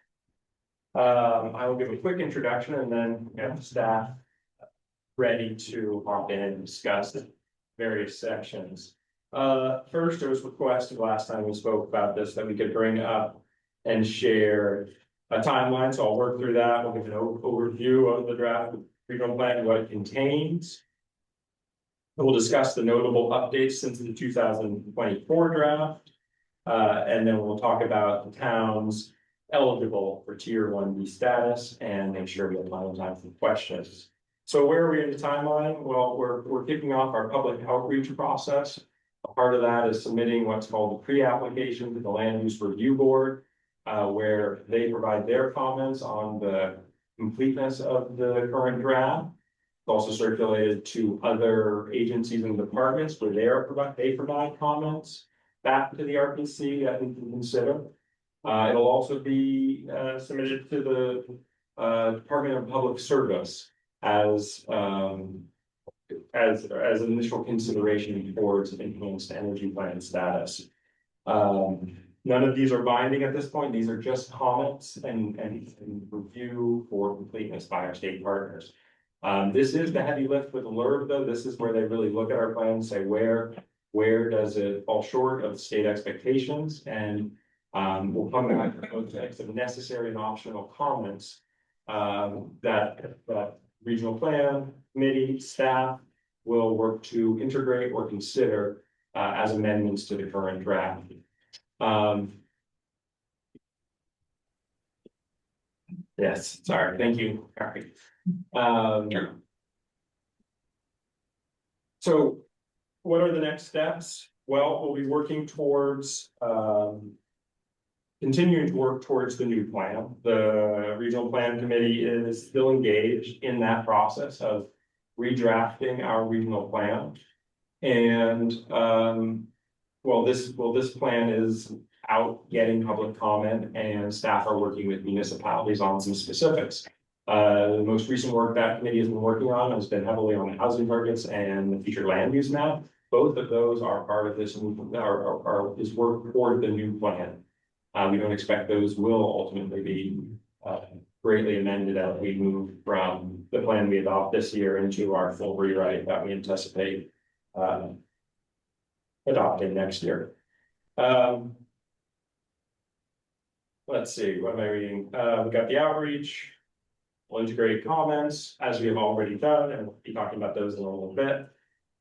I will give a quick introduction and then have the staff ready to hop in and discuss the various sections. First, it was requested last time we spoke about this that we could bring up and share a timeline, so I'll work through that. We'll give an overview of the draft regional plan and what it contains. We'll discuss the notable updates since the 2024 draft. And then we'll talk about the towns eligible for tier 1B status and make sure we have time for questions. So where are we in the timeline? Well, we're kicking off our public outreach process. A part of that is submitting what's called the pre-application to the land use review board, where they provide their comments on the completeness of the current draft. It's also circulated to other agencies and departments where they provide comments back to the RPC that we can consider. It'll also be submitted to the Department of Public Service as an initial consideration towards enhanced energy plan status. None of these are binding at this point. These are just comments and review for completeness by our state partners. This is the heavy lift with LURB, though. This is where they really look at our plan and say, where does it fall short of state expectations? And we'll come back with some necessary and optional comments that regional plan committee staff will work to integrate or consider as amendments to the current draft. Yes, sorry, thank you, Harry. So what are the next steps? Well, we'll be working towards continuing to work towards the new plan. The regional plan committee is still engaged in that process of redrafting our regional plan. And this plan is out getting public comment, and staff are working with municipalities on some specifics. The most recent work that committee has been working on has been heavily on the housing targets and the future land use map. Both of those are part of this is work toward the new plan. We don't expect those will ultimately be greatly amended as we move from the plan we adopt this year into our full rewrite that we anticipate adopting next year. Let's see, what am I reading? We've got the outreach. We'll integrate comments as we have already done, and we'll be talking about those in a little bit.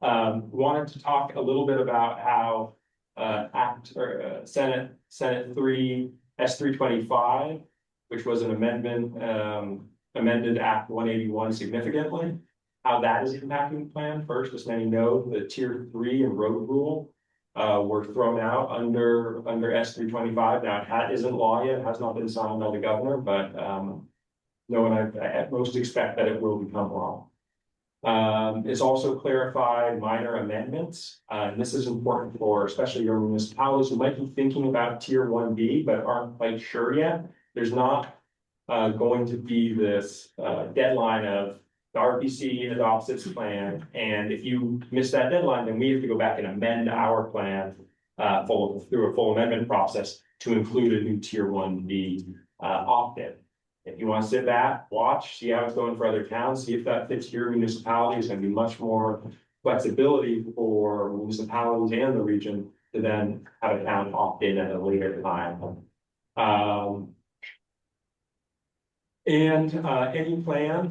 We wanted to talk a little bit about how Senate 3 S325, which was an amendment, amended Act 181 significantly, how that is impacting the plan. First, as many know, the Tier 3 and road rule were thrown out under S325. Now, it isn't law yet, it has not been signed by the governor, but no one I at most expect that it will become law. It's also clarified minor amendments. This is important for especially your municipalities who might be thinking about Tier 1B, but aren't quite sure yet. There's not going to be this deadline of the RPC adopts its plan, and if you miss that deadline, then we have to go back and amend our plan through a full amendment process to include a new Tier 1B opt-in. If you want to sit back, watch, see how it's going for other towns, see if that fits your municipality, there's going to be much more flexibility for municipalities and the region to then have a town opt in at a later time. Any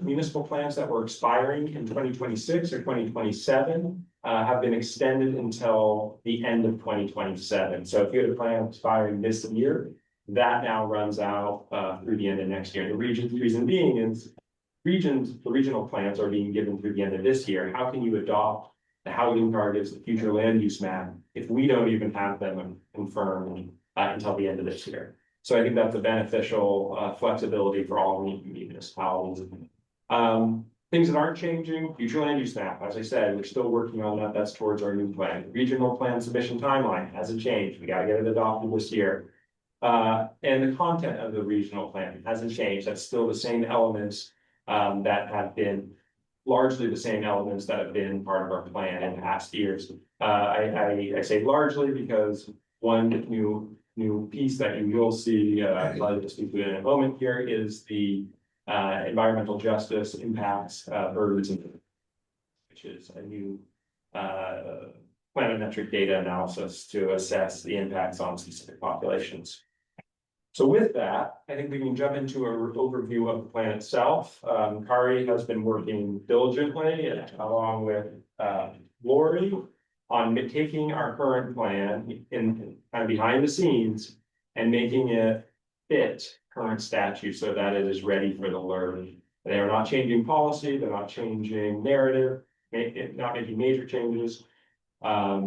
municipal plans that were expiring in 2026 or 2027 have been extended until the end of 2027. So if you had a plan expiring this year, that now runs out through the end of next year. The reason being is the regional plans are being given through the end of this year. How can you adopt the housing targets, the future land use map, if we don't even have them confirmed until the end of this year? So I think that's a beneficial flexibility for all municipalities. Things that aren't changing, future land use map. As I said, we're still working on that. That's towards our new plan. Regional plan submission timeline hasn't changed. We got to get it adopted this year. And the content of the regional plan hasn't changed. That's still the same elements that have been largely the same elements that have been part of our plan in past years. I say largely because one new piece that you will see, I'd like to speak to in a moment here, is the environmental justice impacts burdens, which is a new planimetric data analysis to assess the impacts on specific populations. So with that, I think we can jump into an overview of the plan itself. Kari has been working diligently along with Lori on taking our current plan in kind of behind the scenes and making it fit current statute so that it is ready for the LURB. They are not changing policy, they're not changing narrative, not making major changes. They're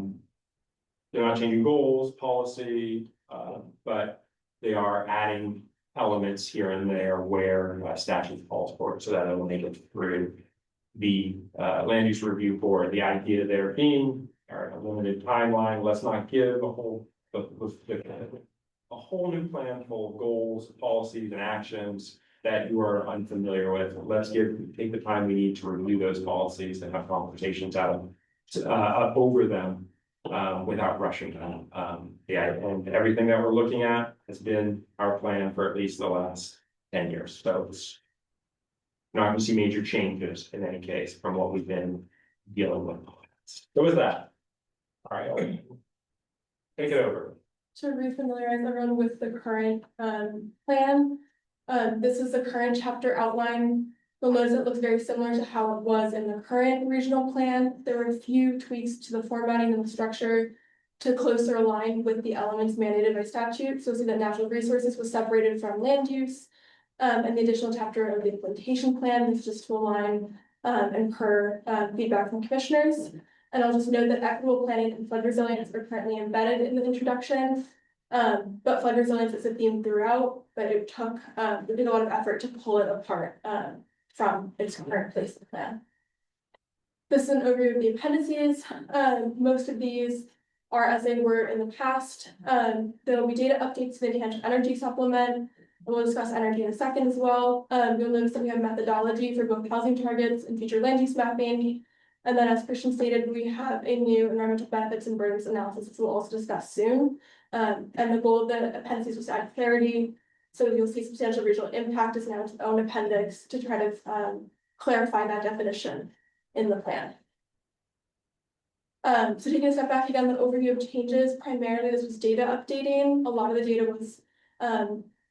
not changing goals, policy, but they are adding elements here and there where statute calls for it, so that it'll make it through the land use review board. The idea there being, all right, a limited timeline, let's not give a whole new plan full of goals, policies, and actions that you are unfamiliar with. Let's take the time we need to review those policies and have conversations over them without rushing them. Yeah, and everything that we're looking at has been our plan for at least the last 10 years. So it's not going to see major changes in any case from what we've been dealing with. So with that, all right, take it over. To refamiliarize everyone with the current plan. This is the current chapter outline. You'll notice it looks very similar to how it was in the current regional plan. There were a few tweaks to the formatting and the structure to closer align with the elements mandated by statute. So see that natural resources was separated from land use. And the additional chapter of the implementation plan is just to align and per feedback from commissioners. And I'll just note that equitable planning and flood resilience are currently embedded in the introduction. But flood resilience is a theme throughout, but it took we did a lot of effort to pull it apart from its current place in the plan. This is an overview of the appendices. Most of these are as they were in the past. There will be data updates to the enhanced energy supplement. We'll discuss energy in a second as well. You'll notice that we have methodology for both housing targets and future land use mapping. And then, as Christian stated, we have a new environmental benefits and burdens analysis, which we'll also discuss soon. And the goal of the appendices was to add clarity. So you'll see substantial regional impact is now its own appendix to try to clarify that definition in the plan. So taking a step back again, the overview of changes, primarily this was data updating. A lot of the data was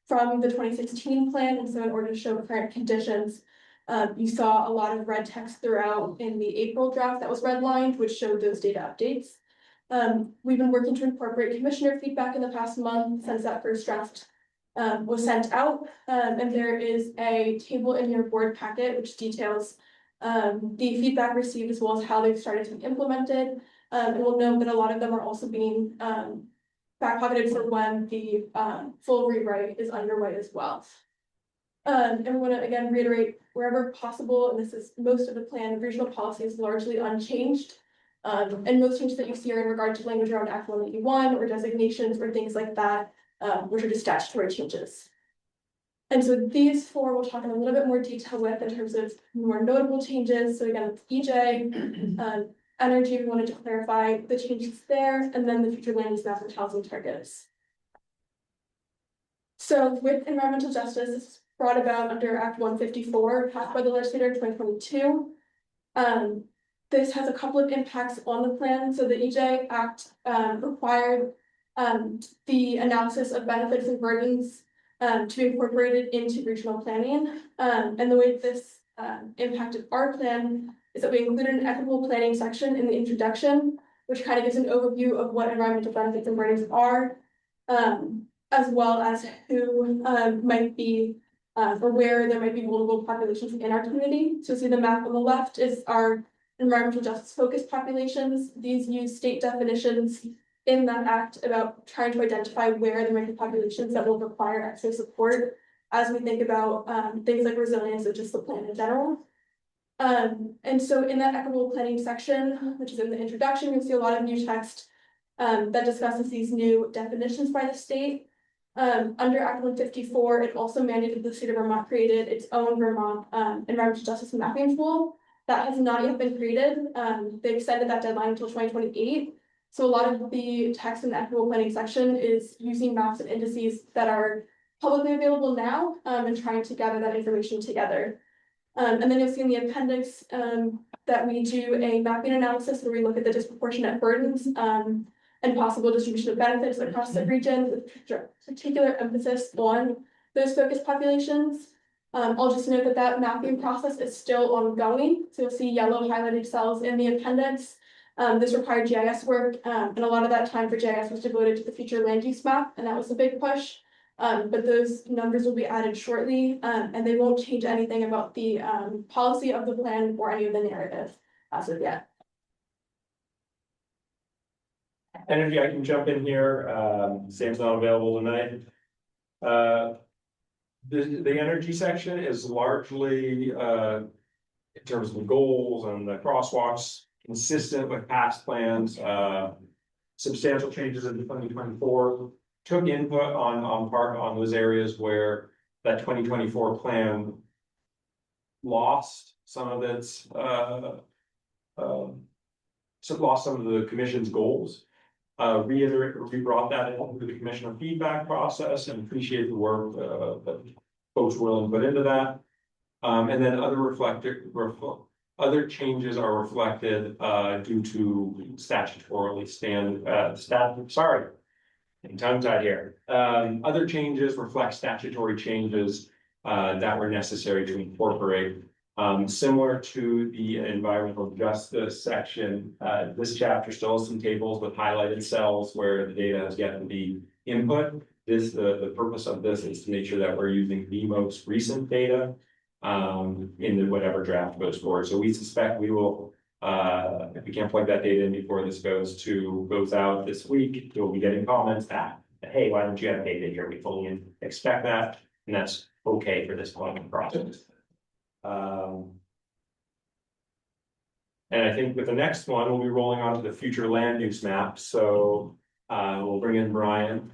from the 2016 plan, and so in order to show current conditions, you saw a lot of red text throughout in the April draft that was redlined, which showed those data updates. We've been working to incorporate commissioner feedback in the past month since that first draft was sent out. And there is a table in your board packet which details the feedback received as well as how they've started to be implemented. And we'll note that a lot of them are also being back-pocketed for when the full rewrite is underway as well. And we want to again reiterate wherever possible, and this is most of the plan, regional policy is largely unchanged. And most changes that you see are in regard to language around Act 181 or designations or things like that, which are just statutory changes. And so these four we'll talk in a little bit more detail with in terms of more notable changes. So again, EJ, energy, we wanted to clarify the changes there, and then the future land use map and housing targets. So with environmental justice, this is brought about under Act 154, passed by the legislature in 2022. This has a couple of impacts on the plan. So the EJ Act required the analysis of benefits and burdens to be incorporated into regional planning. And the way this impacted our plan is that we included an equitable planning section in the introduction, which kind of gives an overview of what environmental benefits and burdens are, as well as who might be or where there might be vulnerable populations in our community. So see the map on the left is our environmental justice focused populations. These use state definitions in that act about trying to identify where there might be populations that will require extra support as we think about things like resilience or just the plan in general. And so in that equitable planning section, which is in the introduction, you'll see a lot of new text that discusses these new definitions by the state. Under Act 154, it also mandated the state of Vermont created its own Vermont environmental justice mapping tool. That has not yet been created. They extended that deadline until 2028. So a lot of the text in the equitable planning section is using maps and indices that are publicly available now and trying to gather that information together. And then you'll see in the appendix that we do a mapping analysis where we look at the disproportionate burdens and possible distribution of benefits across the region with particular emphasis on those focused populations. I'll just note that that mapping process is still ongoing. So you'll see yellow highlighted cells in the appendix. This required GIS work, and a lot of that time for GIS was devoted to the future land use map, and that was a big push. But those numbers will be added shortly, and they won't change anything about the policy of the plan or any of the narrative as of yet. Energy, I can jump in here. Sam's not available tonight. The energy section is largely, in terms of the goals and the crosswalks, consistent with past plans, substantial changes in 2024. Took input on those areas where that 2024 plan lost some of its, lost some of the commission's goals. We brought that into the commissioner feedback process and appreciate the work that folks were willing to put into that. And then other changes are reflected due to statutorily I'm tongue-tied here. Other changes reflect statutory changes that were necessary to incorporate. Similar to the environmental justice section, this chapter still has some tables with highlighted cells where the data has yet to be input. The purpose of this is to make sure that we're using the most recent data in whatever draft goes forward. So we suspect we will, if we can't plug that data in before this goes out this week, you'll be getting comments that, hey, why don't you have data here? We fully expect that, and that's okay for this point in the process. And I think with the next one, we'll be rolling on to the future land use map. So we'll bring in Brian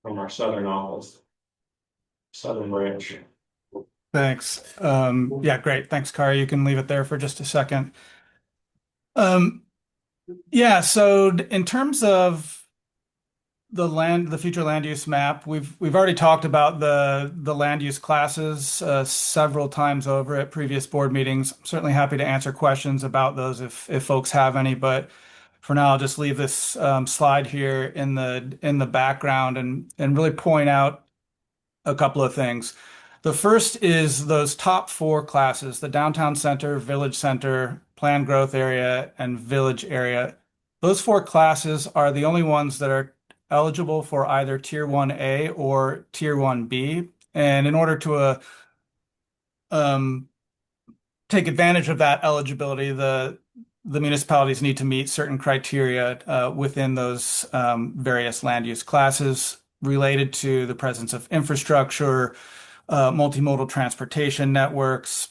from our Southern office, Southern branch. Thanks. Yeah, great. Thanks, Kari. You can leave it there for just a second. Yeah, so in terms of the future land use map, we've already talked about the land use classes several times over at previous board meetings. I'm certainly happy to answer questions about those if folks have any, but for now I'll just leave this slide here in the background and really point out a couple of things. The first is those top 4 classes: the downtown center, village center, planned growth area, and village area. Those 4 classes are the only ones that are eligible for either Tier 1A or Tier 1B. And in order to take advantage of that eligibility, the municipalities need to meet certain criteria within those various land use classes related to the presence of infrastructure, multimodal transportation networks,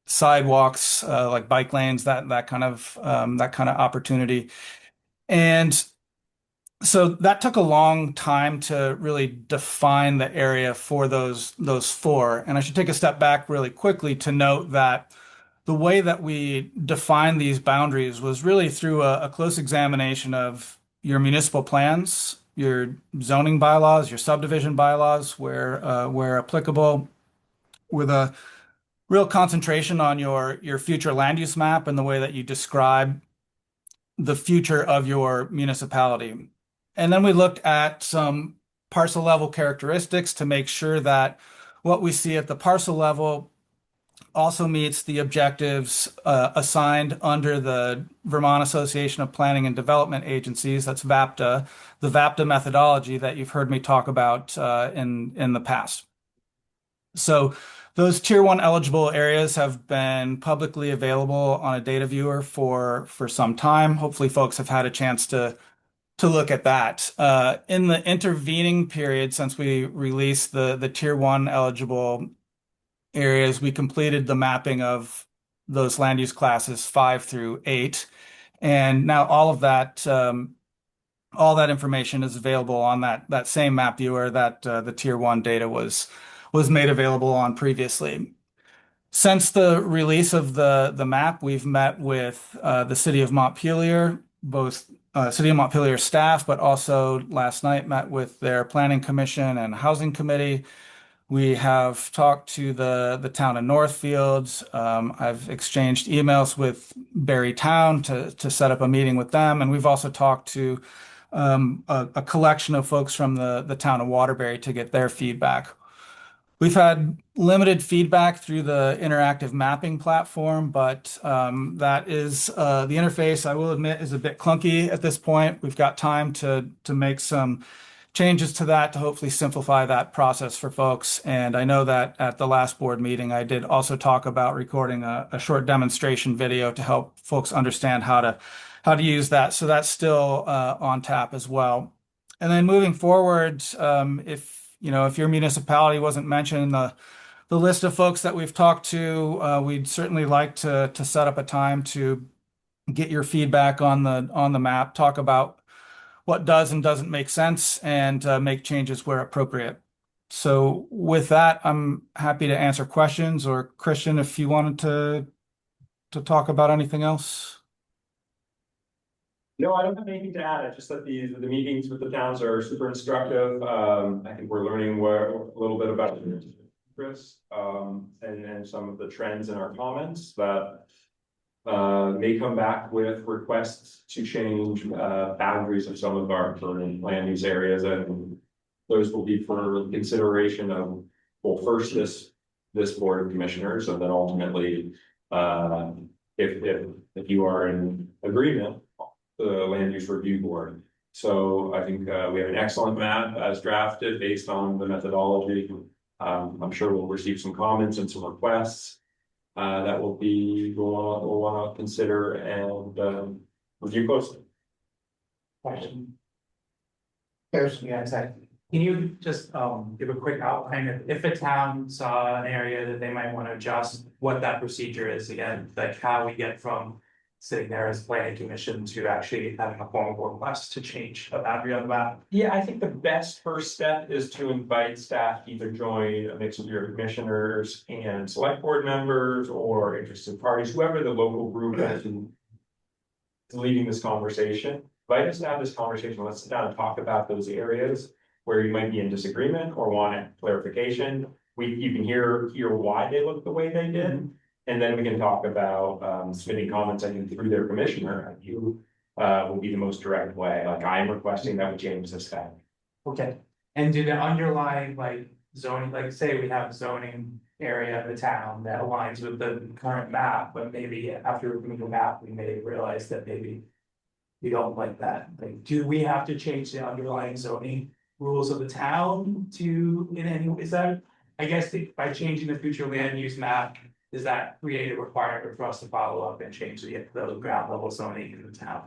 sidewalks, like bike lanes, that kind of opportunity. And so that took a long time to really define the area for those 4. And I should take a step back really quickly to note that the way that we define these boundaries was really through a close examination of your municipal plans, your zoning bylaws, your subdivision bylaws, where applicable, with a real concentration on your future land use map and the way that you describe the future of your municipality. And then we looked at some parcel level characteristics to make sure that what we see at the parcel level also meets the objectives assigned under the Vermont Association of Planning and Development Agencies, that's VAPTA, the VAPTA methodology that you've heard me talk about in the past. So those Tier 1 eligible areas have been publicly available on a data viewer for some time. Hopefully folks have had a chance to look at that. In the intervening period since we released the Tier 1 eligible areas, we completed the mapping of those land use classes 5 through 8. And now all that information is available on that same map viewer that the Tier 1 data was made available on previously. Since the release of the map, we've met with the City of Montpelier, both City of Montpelier staff, but also last night met with their Planning Commission and Housing Committee. We have talked to the town of Northfield. I've exchanged emails with Barry Town to set up a meeting with them. And we've also talked to a collection of folks from the town of Waterbury to get their feedback. We've had limited feedback through the interactive mapping platform, but that is the interface, I will admit, is a bit clunky at this point. We've got time to make some changes to that to hopefully simplify that process for folks. And I know that at the last board meeting, I did also talk about recording a short demonstration video to help folks understand how to use that. So that's still on tap as well. And then moving forward, if your municipality wasn't mentioned in the list of folks that we've talked to, we'd certainly like to set up a time to get your feedback on the map, talk about what does and doesn't make sense, and make changes where appropriate. So with that, I'm happy to answer questions, or Christian, if you wanted to talk about anything else. No, I don't have anything to add. It's just that the meetings with the towns are super instructive. I think we're learning a little bit about Chris, and some of the trends in our comments that may come back with requests to change boundaries of some of our current land use areas, and those will be for consideration of, well, first this board of commissioners, and then ultimately, if you are in agreement, the land use review board. So I think we have an excellent map as drafted based on the methodology. I'm sure we'll receive some comments and some requests that we'll want to consider and review closely. Question. Can you just give a quick outline of if a town saw an area that they might want to adjust, what that procedure is again, like how we get from sitting there as planning commission to actually having a formal request to change a boundary on the map? Yeah, I think the best first step is to invite staff to either join a mix of your commissioners and select board members or interested parties, whoever the local group is leading this conversation. Invite us to have this conversation. Let's sit down and talk about those areas where you might be in disagreement or want clarification. You can hear why they look the way they did. And then we can talk about submitting comments, I think, through their commissioner. You will be the most direct way. Like, I am requesting that we change this back. Okay, and do the underlying like zoning, like say we have a zoning area of the town that aligns with the current map, but maybe after reviewing the map, we may realize that maybe we don't like that. Like, do we have to change the underlying zoning rules of the town to in any way? Is that, I guess, by changing the future land use map, does that create a requirement for us to follow up and change the ground level zoning in the town?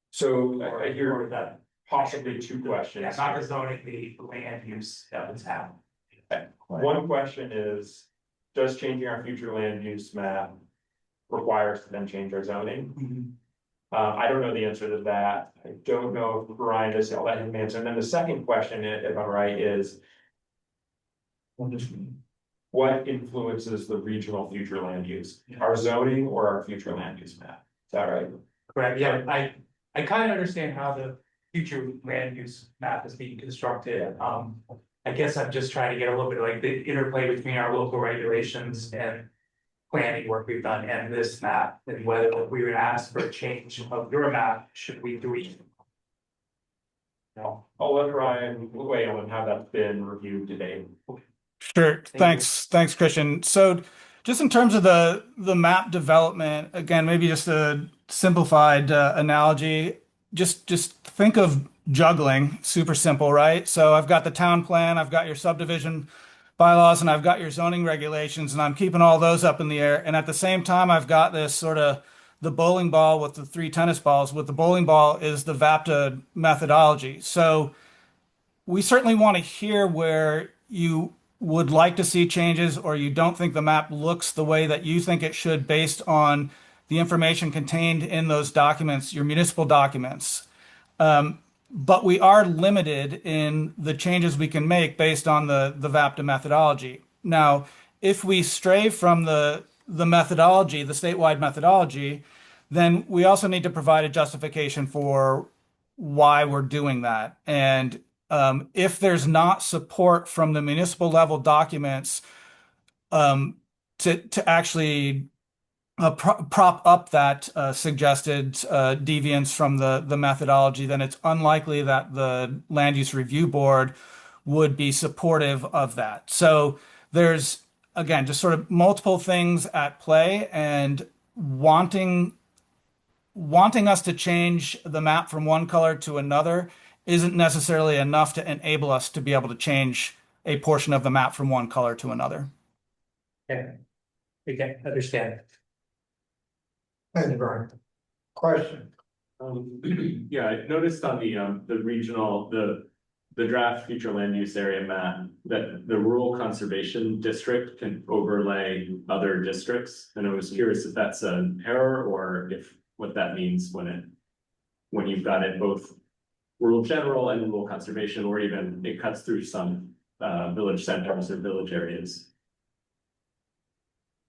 So I hear that possibly two questions. Yeah, not the zoning, the land use of the town. Okay. One question is, does changing our future land use map require us to then change our zoning? I don't know the answer to that. I don't know if Brian does. I'll let him answer. And then the second question, if I'm right, is what influences the regional future land use? Our zoning or our future land use map? Is that right? Correct, yeah, I kind of understand how the future land use map is being constructed. I guess I'm just trying to get a little bit like the interplay between our local regulations and planning work we've done and this map, and whether we would ask for a change of your map, should we do it? No. I'll let Ryan weigh on how that's been reviewed today. Sure. Thanks, Christian. So just in terms of the map development, again, maybe just a simplified analogy, just think of juggling, super simple, right? So I've got the town plan, I've got your subdivision bylaws, and I've got your zoning regulations, and I'm keeping all those up in the air. And at the same time, I've got this sort of the bowling ball with the 3 tennis balls. With the bowling ball is the VAPTA methodology. So we certainly want to hear where you would like to see changes, or you don't think the map looks the way that you think it should based on the information contained in those documents, your municipal documents. But we are limited in the changes we can make based on the VAPTA methodology. Now, if we stray from the methodology, the statewide methodology, then we also need to provide a justification for why we're doing that. And if there's not support from the municipal level documents to actually prop up that suggested deviance from the methodology, then it's unlikely that the Land Use Review Board would be supportive of that. So there's, again, just sort of multiple things at play, and wanting us to change the map from one color to another isn't necessarily enough to enable us to be able to change a portion of the map from one color to another. Okay, understand. Question. Yeah, I noticed on the regional, the the draft future land use area map, that the rural conservation district can overlay other districts. And I was curious if that's an error or if what that means when you've got it both rural general and rural conservation, or even it cuts through some village centers or village areas.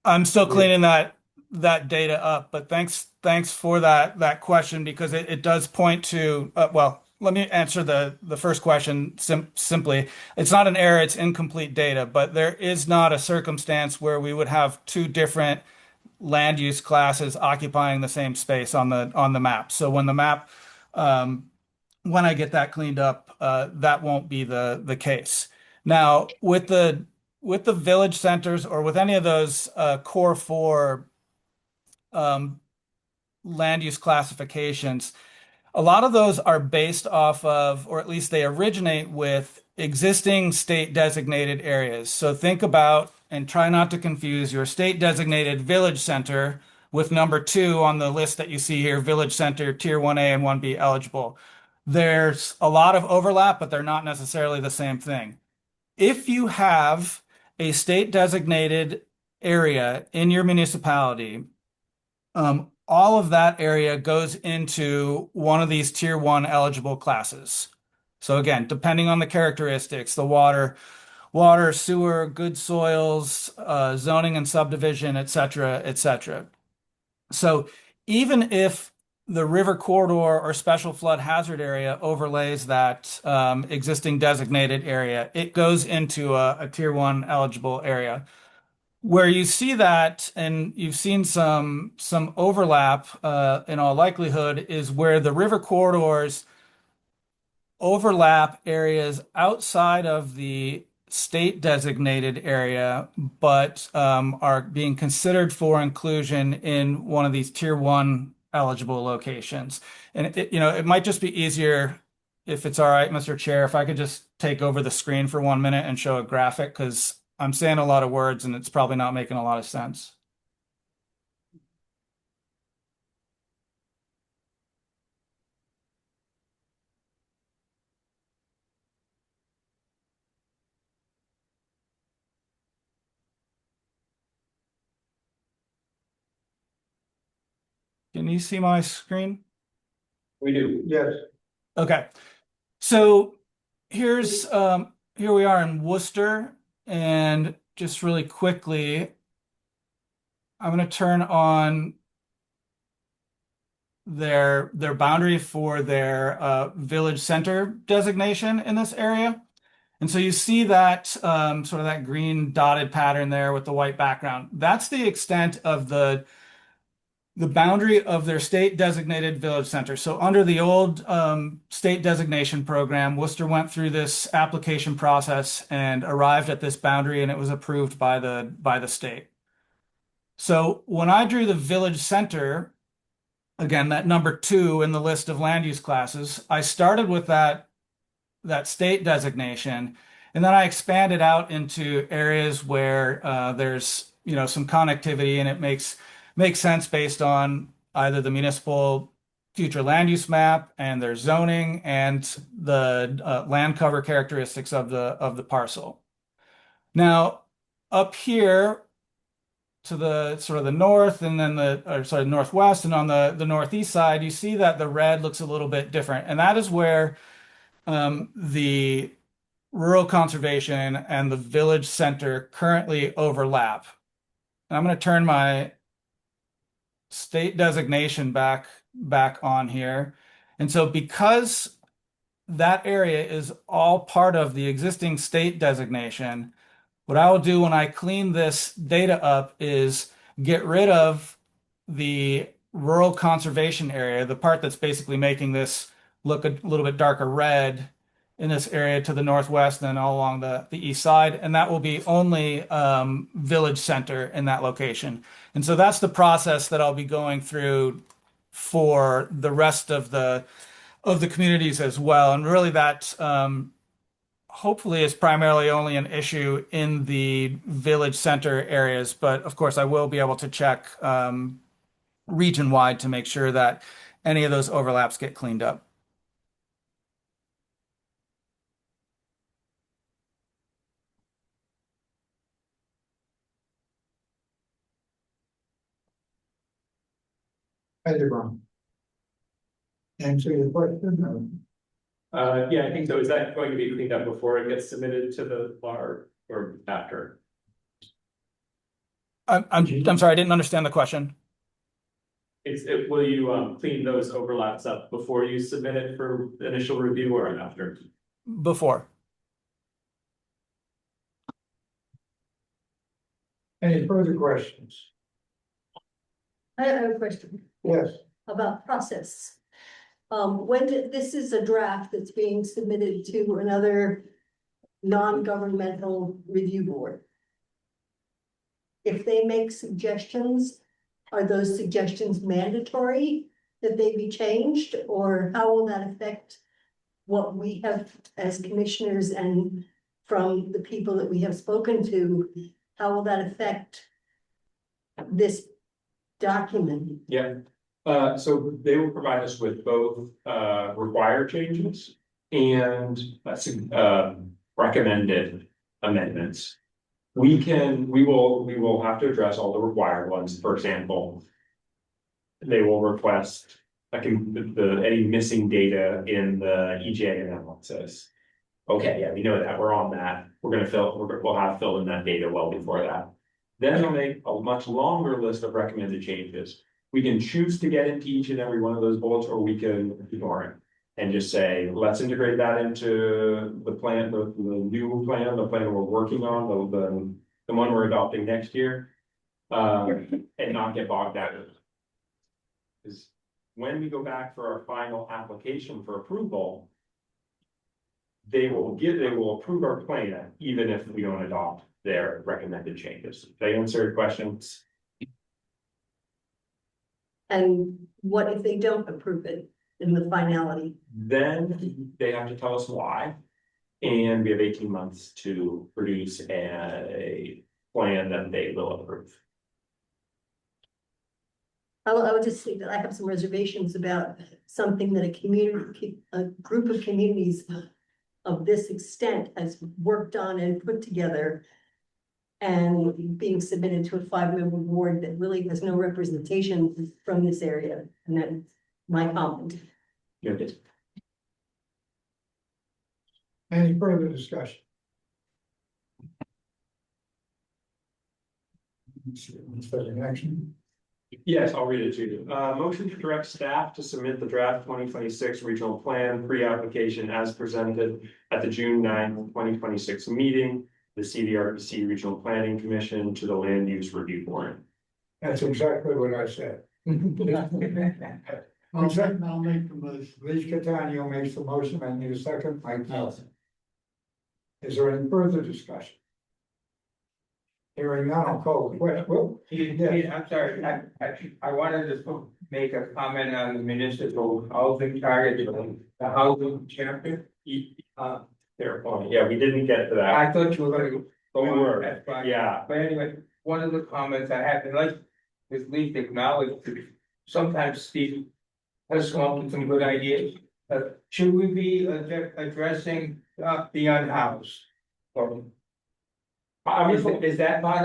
I'm still cleaning that data up, but thanks for that question, because it does point to well, let me answer the first question simply. It's not an error, it's incomplete data, but there is not a circumstance where we would have two different land use classes occupying the same space on the map. So when the map when I get that cleaned up, that won't be the case. Now, with the village centers or with any of those core four land use classifications, a lot of those are based off of, or at least they originate with, existing state designated areas. So think about, and try not to confuse, your state designated village center with number 2 on the list that you see here, village center tier 1A and 1B eligible. There's a lot of overlap, but they're not necessarily the same thing. If you have a state designated area in your municipality, all of that area goes into one of these tier 1 eligible classes. So again, depending on the characteristics, the water, sewer, good soils, zoning and subdivision, et cetera, et cetera. So even if the river corridor or special flood hazard area overlays that existing designated area, it goes into a tier 1 eligible area. Where you see that, and you've seen some overlap in all likelihood, is where the river corridors overlap areas outside of the state designated area, but are being considered for inclusion in one of these tier 1 eligible locations. And it might just be easier, if it's all right, Mr. Chair, if I could just take over the screen for 1 minute and show a graphic, because I'm saying a lot of words and it's probably not making a lot of sense. Can you see my screen? We do. Yes. Okay. So here we are in Worcester, and just really quickly, I'm going to turn on their boundary for their village center designation in this area. And so you see that sort of that green dotted pattern there with the white background. That's the extent of the boundary of their state designated village center. So under the old state designation program, Worcester went through this application process and arrived at this boundary, and it was approved by the state. So when I drew the village center, again, that number 2 in the list of land use classes, I started with that state designation, and then I expanded out into areas where there's some connectivity, and it makes sense based on either the municipal future land use map and their zoning and the land cover characteristics of the parcel. Now, up here to the sort of the north, and then northwest, and on the northeast side, you see that the red looks a little bit different, and that is where the rural conservation and the village center currently overlap. And I'm going to turn my state designation back on here. And so because that area is all part of the existing state designation, what I will do when I clean this data up is get rid of the rural conservation area, the part that's basically making this look a little bit darker red in this area to the northwest and all along the east side, and that will be only village center in that location. And so that's the process that I'll be going through for the rest of the communities as well. And really that hopefully is primarily only an issue in the village center areas, but of course I will be able to check region-wide to make sure that any of those overlaps get cleaned up. Edgebron. Answer your question? Yeah, I think so. Is that going to be cleaned up before it gets submitted to the bar or after? I'm sorry, I didn't understand the question. Will you clean those overlaps up before you submit it for initial review or after? Before. Any further questions? I have a question Yes. about process. This is a draft that's being submitted to another non-governmental review board. If they make suggestions, are those suggestions mandatory that they be changed, or how will that affect what we have as commissioners and from the people that we have spoken to? How will that affect this document? Yeah, so they will provide us with both required changes and recommended amendments. We will have to address all the required ones. For example, they will request any missing data in the EJ analysis. Okay, yeah, we know that, we're on that. We'll have filled in that data well before that. Then they'll make a much longer list of recommended changes. We can choose to get into each and every one of those bullets, or we can ignore it and just say, let's integrate that into the plan, the new plan, the plan we're working on, the one we're adopting next year, and not get bogged down. Because when we go back for our final application for approval, they will approve our plan even if we don't adopt their recommended changes. They answer questions. And what if they don't approve it in the finality? Then they have to tell us why. And we have 18 months to produce a plan that they will approve. I would just say that I have some reservations about something that a group of communities of this extent has worked on and put together, and being submitted to a 5-member board that really has no representation from this area. And that's my comment. Good. Any further discussion? Action. Yes, I'll read it to you. Motion to direct staff to submit the draft 2026 regional plan pre-application as presented at the June 9th, 2026 meeting, the CVRPC Regional Planning Commission, to the Land Use Review Board. That's exactly what I said. I'll make the motion. Lee Catania makes the motion. I need a second. Mike Nelson. Is there any further discussion? Hearing none, I'll call the question. Well, I'm sorry, I wanted to make a comment on the municipal housing target, the housing chapter. Fair point. Yeah, we didn't get to that. I thought you were gonna go We on, were, that's fine. yeah. But anyway, one of the comments I had, and like, at least acknowledge, sometimes Steve has come up with some good ideas. Should we be addressing the unhoused? Or is that part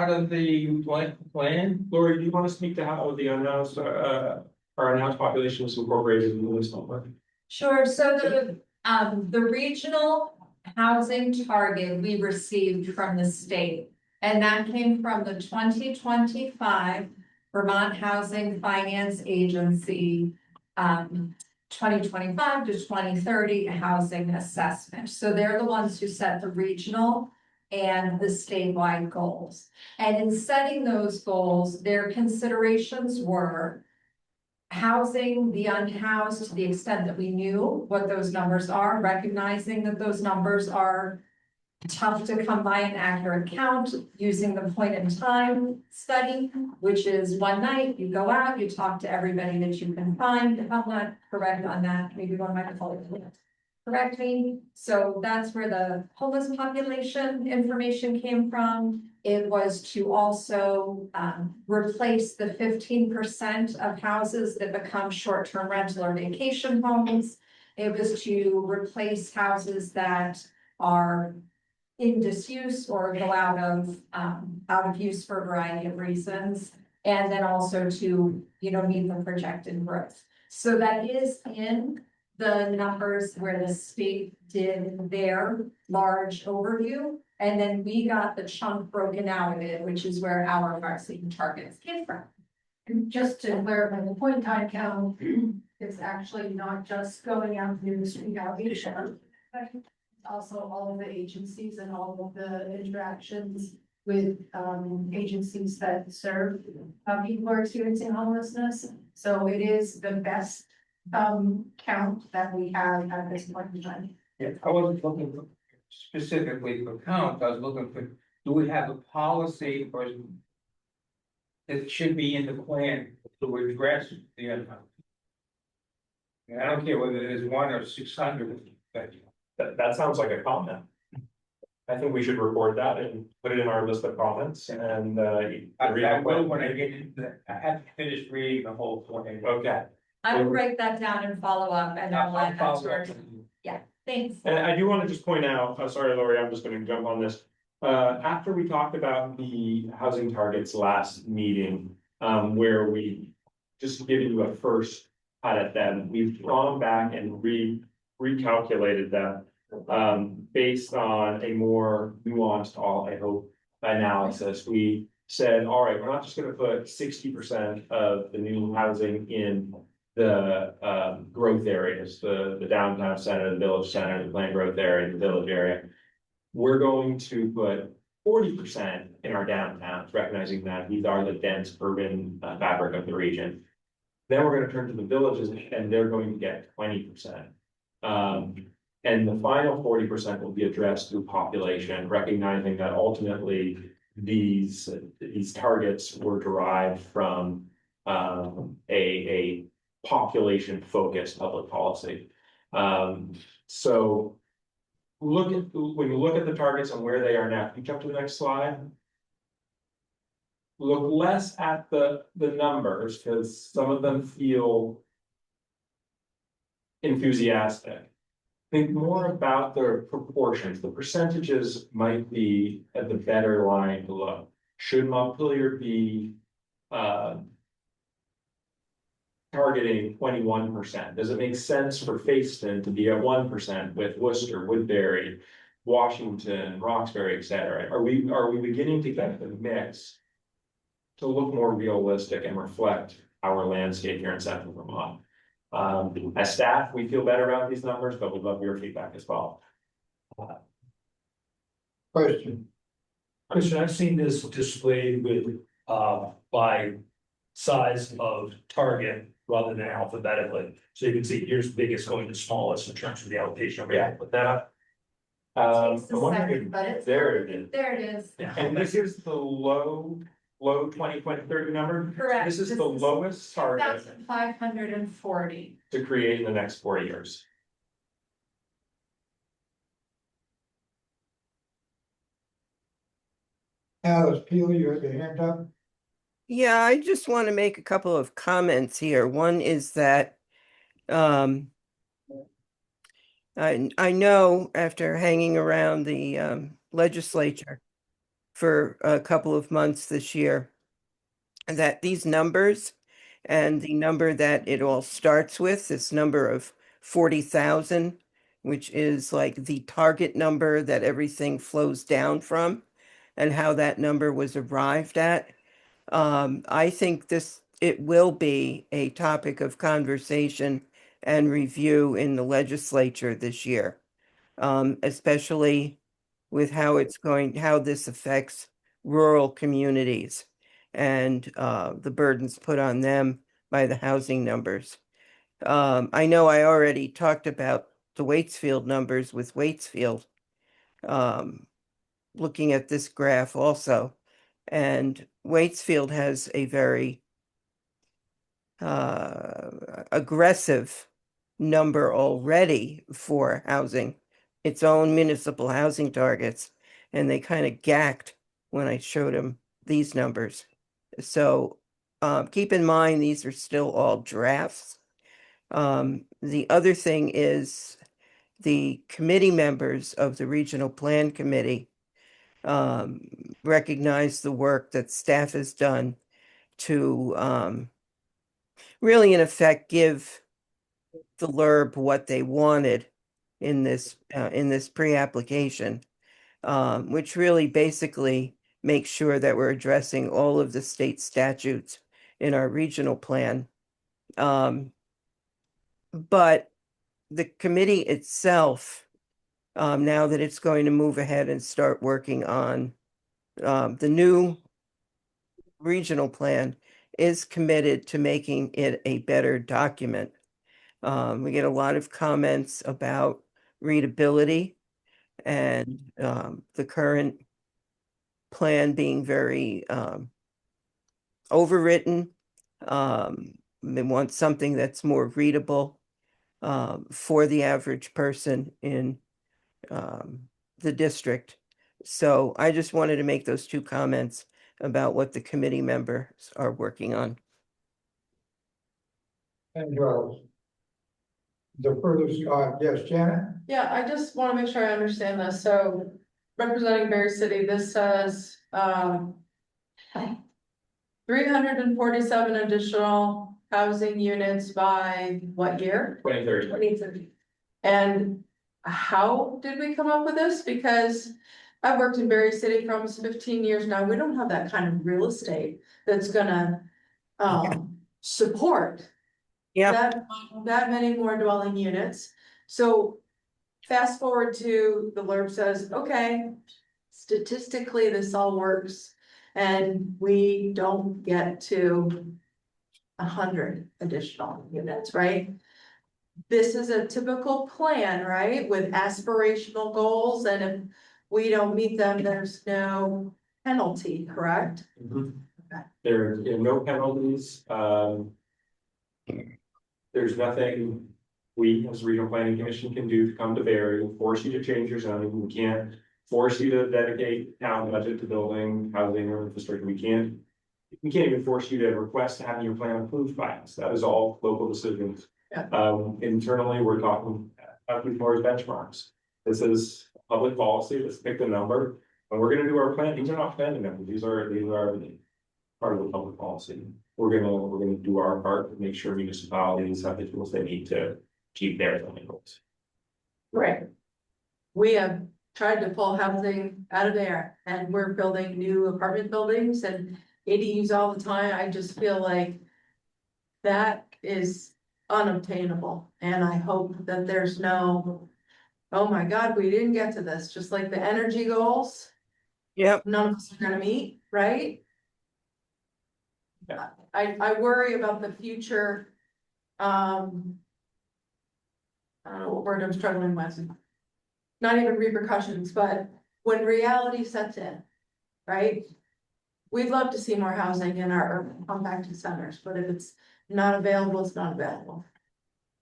of the plan? Lori, do you want to speak to how the unhoused, our unhoused population is incorporated in this number? Sure, so the regional housing target we received from the state, and that came from the 2025 Vermont Housing Finance Agency 2025 to 2030 housing assessment. So they're the ones who set the regional and the statewide goals. And in setting those goals, their considerations were housing the unhoused to the extent that we knew what those numbers are, recognizing that those numbers are tough to come by an accurate count, using the point in time study, which is one night, you go out, you talk to everybody that you can find. If I'm not correct on that, maybe one of my colleagues will correct me. So that's where the homeless population information came from. It was to also replace the 15% of houses that become short-term rental or vacation homes. It was to replace houses that are in disuse or go out of use for a variety of reasons. And then also to, meet the projected growth. So that is in the numbers where the state did their large overview. And then we got the chunk broken out of it, which is where our vaccine targets came from. And just to clarify, the point in time count is actually not just going out to the street outreach. But also all of the agencies and all of the interactions with agencies that serve people who are experiencing homelessness. So it is the best count that we have at this point in time. Yeah, I wasn't looking for specifically for count, I was looking for, do we have a policy or that should be in the plan to address the unknown? I don't care whether it is 1 or 600, but That sounds like a comment. I think we should record that and put it in our list of comments and, I will when I get into that. I have to finish reading the whole thing. Okay. I will break that down and follow up and I'll add that to our, thanks. And I do want to just point out, sorry, Lori, I'm just going to jump on this. After we talked about the housing targets last meeting, where we just give you a first cut at them, we've gone back and recalculated them based on a more nuanced, I hope, analysis. We said, all right, we're not just going to put 60% of the new housing in the growth areas, the downtown center, the village center, the planned growth area, the village area. We're going to put 40% in our downtowns, recognizing that these are the dense urban fabric of the region. Then we're going to turn to the villages and they're going to get 20%. And the final 40% will be addressed through population, recognizing that ultimately these targets were derived from a population focused public policy. So when you look at the targets and where they are now, can you jump to the next slide? Look less at the numbers because some of them feel enthusiastic. Think more about the proportions. The percentages might be at the better line to look. Should Montpelier be targeting 21%? Does it make sense for Facein to be at 1% with Worcester, Woodbury, Washington, Roxbury, et cetera? Are we beginning to get the mix to look more realistic and reflect our landscape here in central Vermont? As staff, we feel better about these numbers, but we'd love your feedback as well. Question. Christian, I've seen this displayed with, by size of target rather than alphabetically. So you can see here's biggest going to smallest in terms of the allocation. Yeah. Put that up. Takes a second, but it's. There it is. There it is. And this is the low 2030 number. Correct. This is the lowest target 540. to create in the next 4 years. Alice Peel, you have your hand up. Yeah, I just want to make a couple of comments here. One is that I know after hanging around the legislature for a couple of months this year that these numbers and the number that it all starts with, this number of 40,000, which is like the target number that everything flows down from, and how that number was arrived at. I think it will be a topic of conversation and review in the legislature this year, especially with how this affects rural communities and the burdens put on them by the housing numbers. I know I already talked about the Waitsfield numbers with Waitsfield, looking at this graph also. And Waitsfield has a very aggressive number already for housing, its own municipal housing targets. And they kind of gacked when I showed them these numbers. So keep in mind, these are still all drafts. The other thing is the committee members of the Regional Plan Committee recognize the work that staff has done to really in effect give the LURB what they wanted in this pre-application, which really basically makes sure that we're addressing all of the state statutes in our regional plan. But the committee itself, now that it's going to move ahead and start working on the new regional plan, is committed to making it a better document. We get a lot of comments about readability and the current plan being very overwritten. They want something that's more readable for the average person in the district. So I just wanted to make those two comments about what the committee members are working on. And the further, yes, Janet? Yeah, I just want to make sure I understand this. So representing Berry City, this says, 347 additional housing units by what year? 2030. 2030. And how did we come up with this? Because I've worked in Berry City for almost 15 years now. We don't have that kind of real estate that's gonna support that many more dwelling units. So fast forward to the LURB says, okay, statistically, this all works. And we don't get to 100 additional units, right? This is a typical plan, right? With aspirational goals, and if we don't meet them, there's no penalty, correct? There are no penalties. There's nothing we as Regional Planning Commission can do to come to Berry and force you to change your zoning. We can't force you to dedicate town budget to building, housing, or infrastructure. We can't even force you to request having your plan approved by us. That is all local decisions. Internally, we're talking about towards benchmarks. This is public policy. Let's pick the number. And we're gonna do our plan. These are not planning numbers. These are part of the public policy. We're gonna do our part to make sure municipalities have the tools they need to achieve their zoning goals. Right. We have tried to pull housing out of there, and we're building new apartment buildings and ADUs all the time. I just feel like that is unobtainable, and I hope that there's no, oh my God, we didn't get to this, just like the energy goals. Yep. None of us are gonna meet, right? I worry about the future. I don't know what word I'm struggling with. Not even repercussions, but when reality sets in, right? We'd love to see more housing in our urban compacted centers, but if it's not available, it's not available.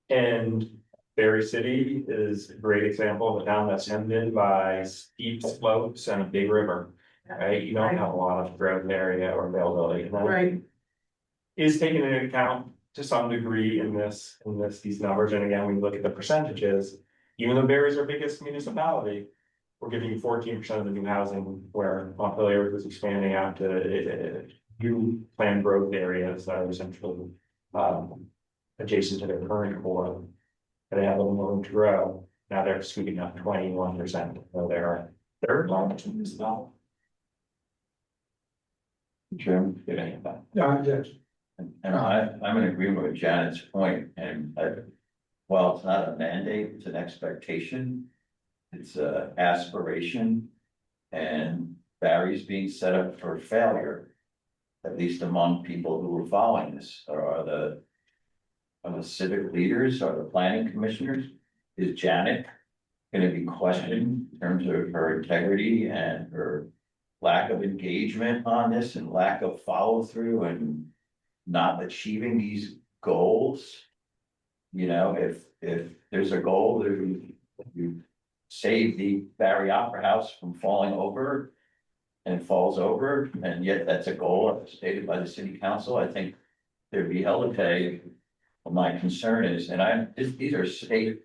And Berry City is a great example of a town that's hemmed in by steep slopes and a big river, right? You don't have a lot of growth area or availability. And that is taken into account to some degree in these numbers. And again, when you look at the percentages, even though Berry's our biggest municipality, we're giving you 14% of the new housing, where Montpelier was expanding out to new planned growth areas that are essentially adjacent to their current core. And they have a little more room to grow. Now they're sweeping up 21%. So they're third largest municipality. Jim? Yes. And I'm in agreement with Janet's point, and while it's not a mandate, it's an expectation. It's a aspiration, and Barry's being set up for failure. At least among people who are following this, are the civic leaders, are the planning commissioners? Is Janet gonna be questioned in terms of her integrity and her lack of engagement on this and lack of follow through and not achieving these goals? You know, if there's a goal that you save the Barry Opera House from falling over and falls over, and yet that's a goal stated by the city council, I think there'd be hell to pay. My concern is, and these are state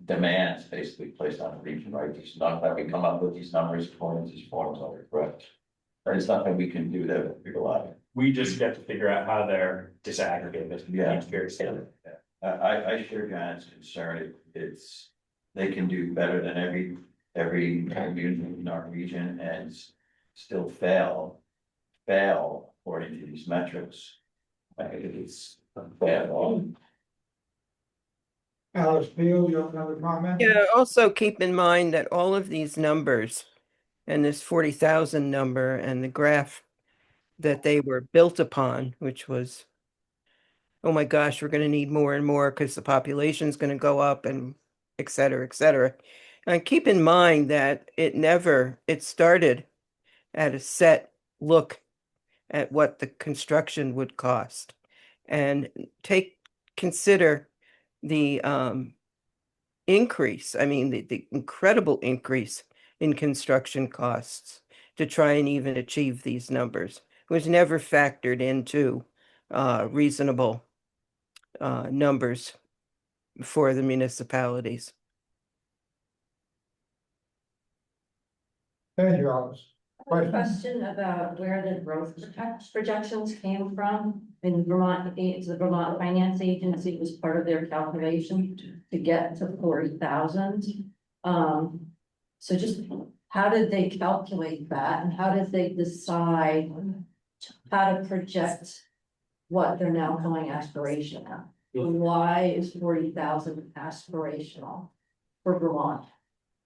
demands basically placed on the region, right? It's not that we come up with these numbers, according to these forms are correct. There's nothing we can do that would be reliable. We just get to figure out how they're disaggregated. Yeah. Each very standard. I share Janet's concern. It's, they can do better than every community in our region and still fail according to these metrics. I think it's bad. Alice Beal, you have another comment? Yeah, also keep in mind that all of these numbers and this 40,000 number and the graph that they were built upon, which was, oh my gosh, we're going to need more and more because the population is going to go up and et cetera, et cetera. And keep in mind that it started at a set look at what the construction would cost and consider the increase, I mean, the incredible increase in construction costs to try and even achieve these numbers was never factored into reasonable numbers for the municipalities. Thank you, Alice. Question about where the growth projections came from in Vermont. The Vermont Finance Agency was part of their calculation to get to 40,000. So just how did they calculate that, and how did they decide how to project what they're now calling aspirational? Why is 40,000 aspirational for Vermont?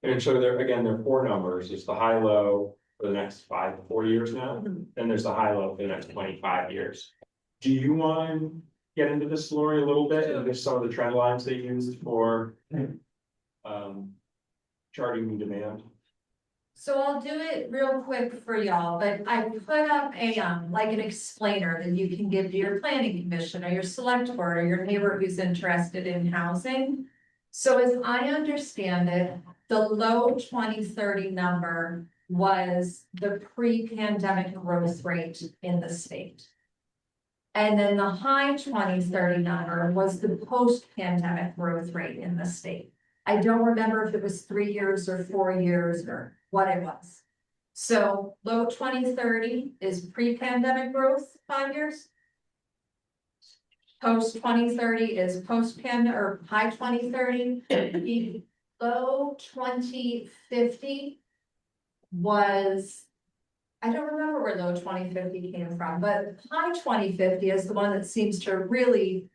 And so there are 4 numbers. It's the high-low for the next 5 to 4 years now. Then there's the high-low for the next 25 years. Do you want to get into this, Lori, a little bit, and just some of the trend lines they used for charting demand? So I'll do it real quick for y'all, but I put up a, like an explainer that you can give to your planning commission or your select board or your neighbor who's interested in housing. So as I understand it, the low 2030 number was the pre-pandemic growth rate in the state. And then the high 2030 number was the post-pandemic growth rate in the state. I don't remember if it was 3 years or 4 years or what it was. So low 2030 is pre-pandemic growth, 5 years. Post 2030 is post-pandemic or high 2030. Low 2050 was, I don't remember where low 2050 came from, but high 2050 is the one that seems to really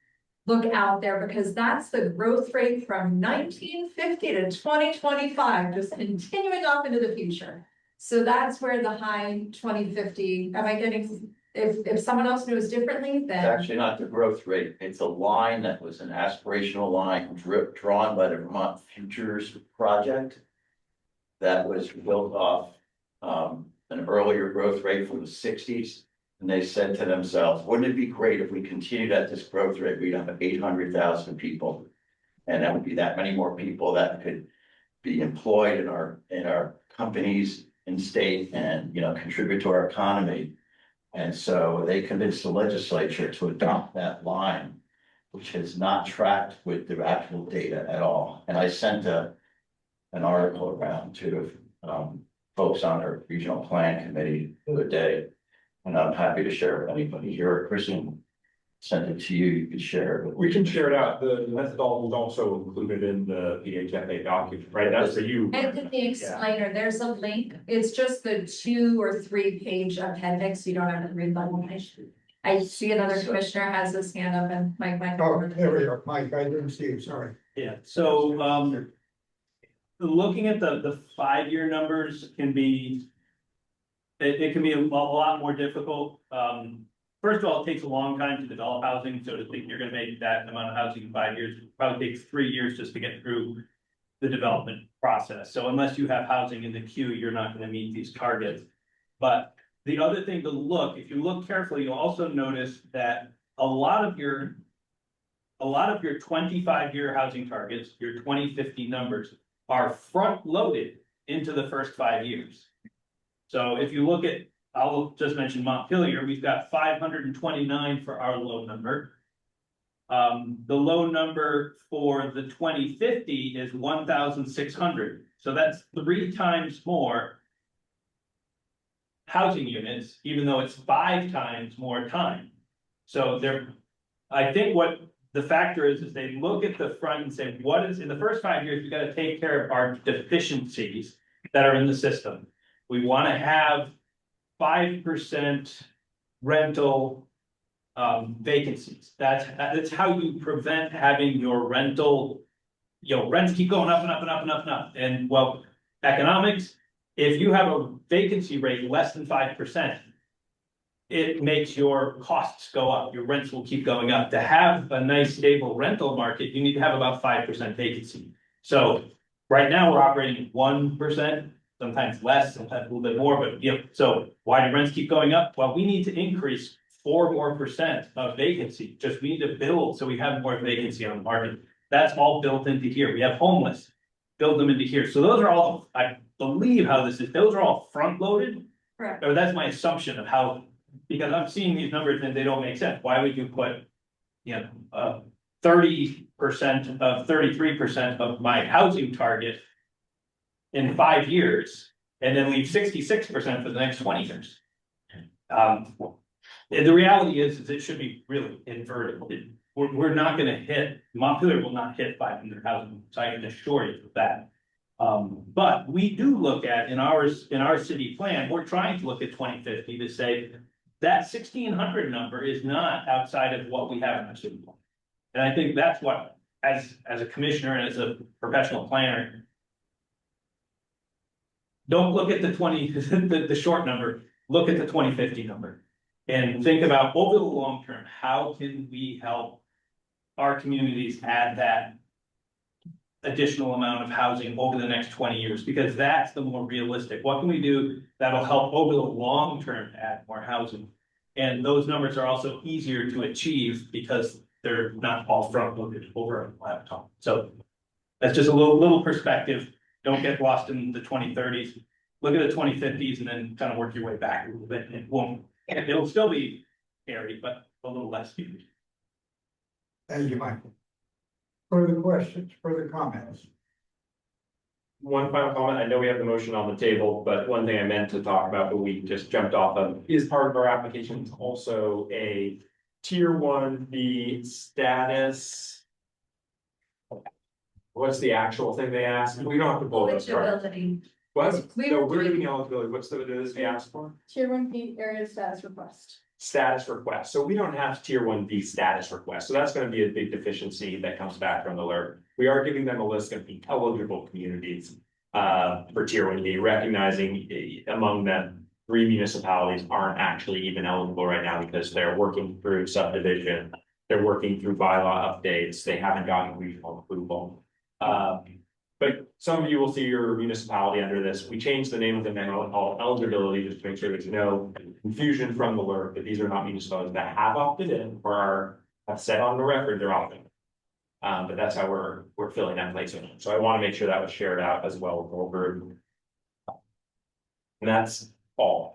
look out there because that's the growth rate from 1950 to 2025, just continuing off into the future. So that's where the high 2050, am I getting, if someone else knows differently, then. It's actually not the growth rate. It's a line that was an aspirational line drawn by the Vermont Futures Project that was built off an earlier growth rate from the 60s. And they said to themselves, wouldn't it be great if we continued at this growth rate? We'd have 800,000 people. And that would be that many more people that could be employed in our companies in state and, you know, contribute to our economy. And so they convinced the legislature to adopt that line, which has not tracked with the actual data at all. And I sent an article around to folks on our regional plan committee the other day. And I'm happy to share with anybody here. Kristen sent it to you. You could share it. We can share it out. The methodology is also included in the PHFA document, right? That's for you. And in the explainer, there's a link. It's just the 2 or 3 page appendix. You don't have to read the whole page. I see another commissioner has his hand up and Mike. Oh, there we are, Mike. I didn't see you, sorry. Yeah, so looking at the 5-year numbers can be, it can be a lot more difficult. First of all, it takes a long time to develop housing, so to speak. You're gonna make that amount of housing in 5 years. It probably takes 3 years just to get through the development process. So unless you have housing in the queue, you're not gonna meet these targets. But the other thing to look, if you look carefully, you'll also notice that a lot of your 25-year housing targets, your 2050 numbers, are front-loaded into the first 5 years. So if you look at, I'll just mention Montpelier, we've got 529 for our low number. The low number for the 2050 is 1,600. So that's 3 times more. housing units, even though it's 5 times more time. So I think what the factor is they look at the front and say, what is, in the first 5 years, we gotta take care of our deficiencies that are in the system. We wanna have 5% rental vacancies. That's how you prevent having your rental, rents keep going up and up and up and up and up. And well, economics, if you have a vacancy rate less than 5%, it makes your costs go up. Your rents will keep going up. To have a nice stable rental market, you need to have about 5% vacancy. So right now we're operating at 1%, sometimes less, sometimes a little bit more, but so why do rents keep going up? Well, we need to increase 4% more of vacancy. Just we need to build so we have more vacancy on the market. That's all built into here. We have homeless, build them into here. So those are all, I believe how this is, those are all front loaded. Correct. Or that's my assumption of how, because I'm seeing these numbers and they don't make sense. Why would you put, 30% of 33% of my housing target in 5 years and then leave 66% for the next 20 years? The reality is it should be really inverted. We're not gonna hit, Montpelier will not hit 500 housing, so I can assure you of that. But we do look at, in our city plan, we're trying to look at 2050 to say that 1,600 number is not outside of what we have in our city plan. And I think that's what, as a commissioner and as a professional planner, don't look at the short number, look at the 2050 number. And think about over the long term, how can we help our communities add that additional amount of housing over the next 20 years? Because that's the more realistic. What can we do that'll help over the long term add more housing? And those numbers are also easier to achieve because they're not all front loaded over a laptop. So that's just a little perspective. Don't get lost in the 2030s. Look at the 2050s and then kind of work your way back a little bit. It'll still be scary, but a little less scary. Thank you, Michael. Further questions, further comments? One final comment, I know we have the motion on the table, but one thing I meant to talk about, but we just jumped off of, is part of our application is also a tier 1B status. What's the actual thing they asked? We don't have to pull it up. Eligibility. What? No, we're giving eligibility. What's the, they asked for? Tier 1B area status request. Status request. So we don't have tier 1B status request. So that's going to be a big deficiency that comes back from the alert. We are giving them a list of the eligible communities for tier 1B, recognizing among them 3 municipalities aren't actually even eligible right now because they're working through subdivision, they're working through bylaw updates, they haven't gotten regional approval. But some of you will see your municipality under this. We changed the name of the memo called eligibility just to make sure there's no confusion from the alert that these are not municipalities that have opted in or have said on the record they're opting. But that's how we're filling that place in. So I want to make sure that was shared out as well with the whole group. And that's all.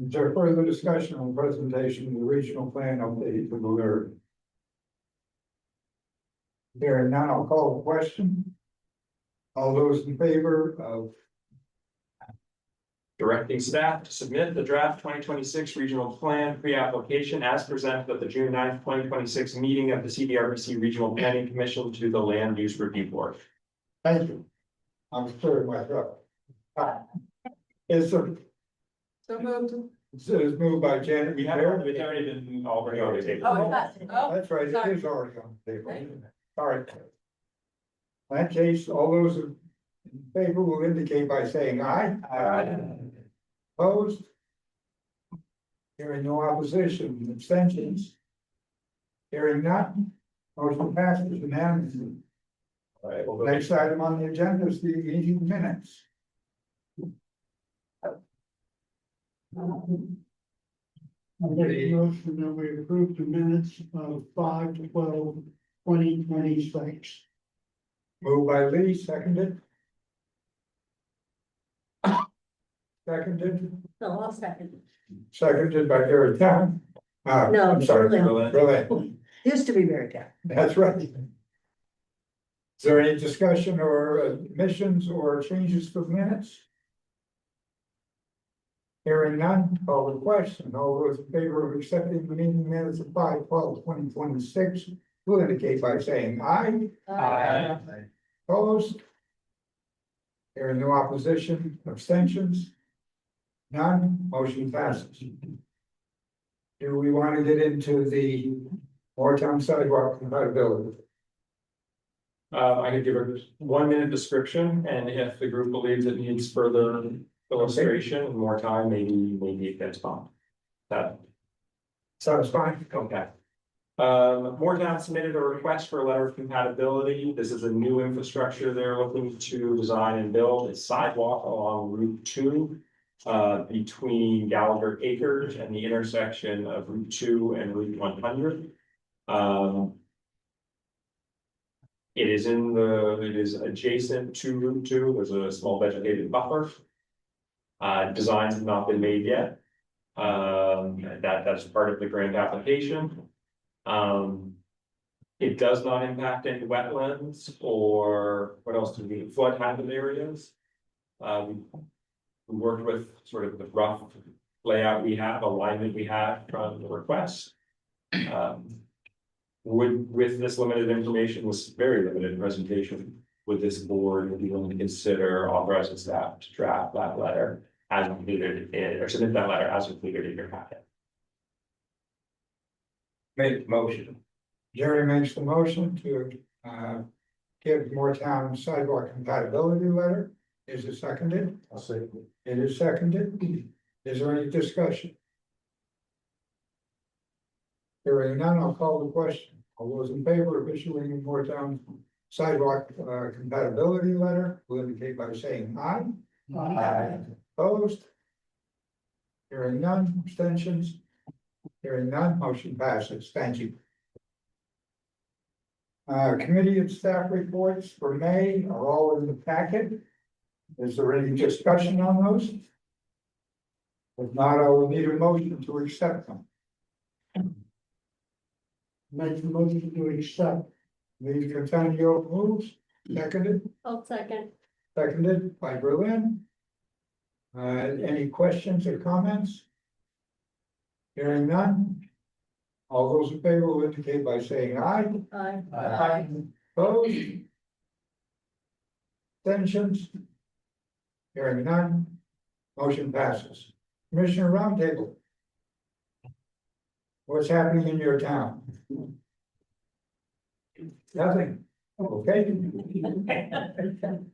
Is there further discussion on the presentation of the regional plan update for the alert? Hearing none, I'll call the question. All those in favor of directing staff to submit the draft 2026 regional plan pre-application as presented at the June 9th, 2026 meeting of the CVRPC Regional Planning Commission to the Land Use Review Board. Thank you. I'm clearing my throat. Is there? So moved. It's moved by Janet. It's already been already on the table. That's right, it is already on the table. All right. In that case, all those in favor will indicate by saying aye. Aye. Opposed? Hearing no opposition, abstentions? Hearing none, motion passes unanimously. All right, we'll go Next item on the agenda is the meeting minutes. I make a motion that we approve the minutes of 5/12/2026. Moved by Lee, seconded. Seconded. No, I'll second. Seconded by Gary Town. No, I'm sorry, Berlin. Berlin. Used to be very tough. That's right. Is there any discussion or omissions or changes to the minutes? Hearing none, call the question. All those in favor of accepting the meeting minutes of 5/12/2026 will indicate by saying aye. Aye. Opposed? Hearing no opposition, abstentions? None, motion passes. Do we want to get into the Moretown sidewalk compatibility? I could give a 1 minute description, and if the group believes it needs further illustration and more time, maybe it gets bumped. That sounds fine. Okay. Moretown submitted a request for a letter of compatibility. This is a new infrastructure they're looking to design and build. It's sidewalk along Route 2 between Gallagher Acres and the intersection of Route 2 and Route 100. It is adjacent to Route 2. There's a small vegetated buffer. Designs have not been made yet. That's part of the grant application. It does not impact any wetlands or what else do we need? Flood hazard areas. We worked with sort of the rough layout we have, alignment we have from the request. With this limited information, was very limited presentation, would this board be willing to consider authorizing staff to draft that letter as included in, or submit that letter as included in your packet? Make the motion. Jerry makes the motion to give Moretown sidewalk compatibility letter. Is it seconded? I'll second it. It is seconded. Is there any discussion? Hearing none, I'll call the question. All those in favor of issuing a Moretown sidewalk compatibility letter will indicate by saying aye. Aye. Opposed? Hearing none, abstentions? Hearing none, motion passes. Thank you. Committee and staff reports for May are all in the packet. Is there any discussion on those? If not, I will need a motion to accept them. Make the motion to accept. Lee Cattaneo moves, seconded. I'll second. Seconded by Berlin. Any questions or comments? Hearing none. All those in favor will indicate by saying aye. Aye. Aye. Opposed? Abstentions? Hearing none. Motion passes. Commissioner Roundtable. What's happening in your town? Nothing. Okay.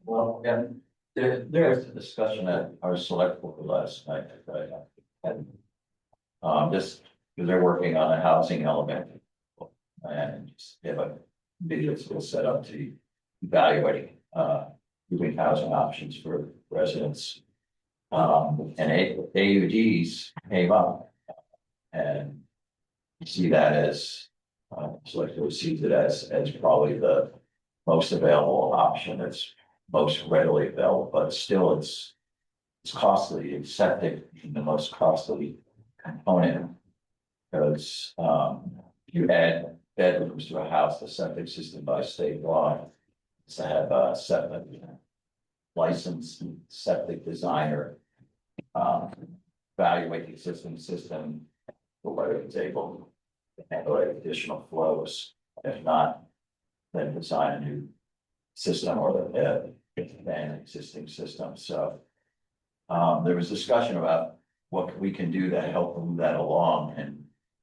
Well, yeah, there was a discussion at our select board last night. Just because they're working on a housing element. And just they have a video set up to evaluating moving housing options for residents. And AUDs came up. And you see that as select board sees it as probably the most available option. It's most readily available, but still it's costly. It's septic being the most costly component. Because you add bedrooms to a house, the septic system by state law is to have a septic licensed septic designer evaluate the existing system for whether it's able to handle additional flows. If not, then design a new system or an existing system. So there was discussion about what we can do to help move that along, and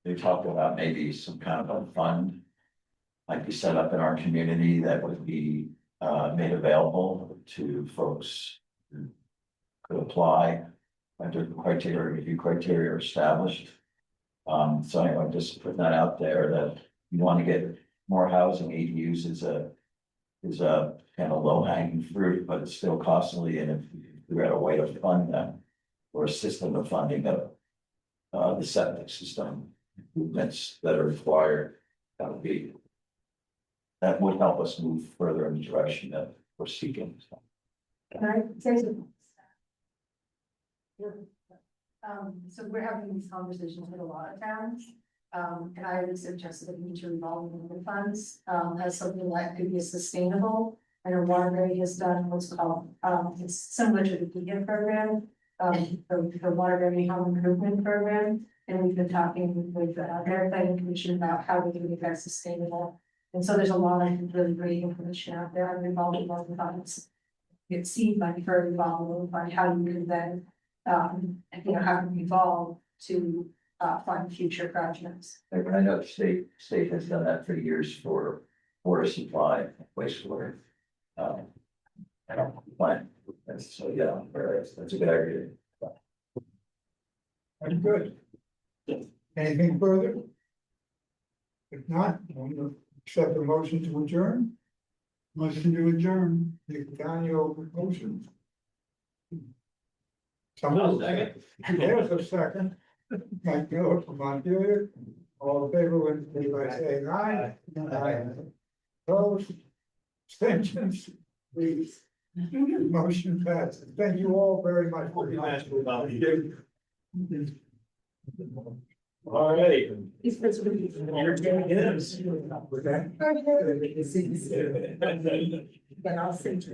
they talked about maybe some kind of a fund might be set up in our community that would be made available to folks who could apply under the criteria, review criteria are established. So anyway, just putting that out there that you want to get more housing. ADUs is a kind of low hanging fruit, but it's still costly. And if we had a way to fund them or a system of funding of the septic system improvements that are required, that would help us move further in the direction that we're seeking. Can I say something? So we're having these conversations with a lot of towns. And I would suggest that we need to involve the funds, as something that could be sustainable. I know Waterbury has done what's called, it's similar to the Beacon program, the water home improvement program. And we've been talking with their planning commission about how we can make that sustainable. And so there's a lot of really great information out there on revolving loan funds. Get seed money for a revolving loan fund, how you can then, how to evolve to fund future projects. I know the state has done that for years for water supply, wastewater. Plant, so yeah, that's a good idea. Very good. Anything further? If not, I'm gonna accept the motion to adjourn. Motion to adjourn. Daniel, motion. I'll second. There's a second. Thank you, from Montpelier. All in favor, indicate by saying aye. Aye. Opposed? Abstentions? Please. Motion passes. Thank you all very much for your time. All right. Entertaining. Then I'll send you.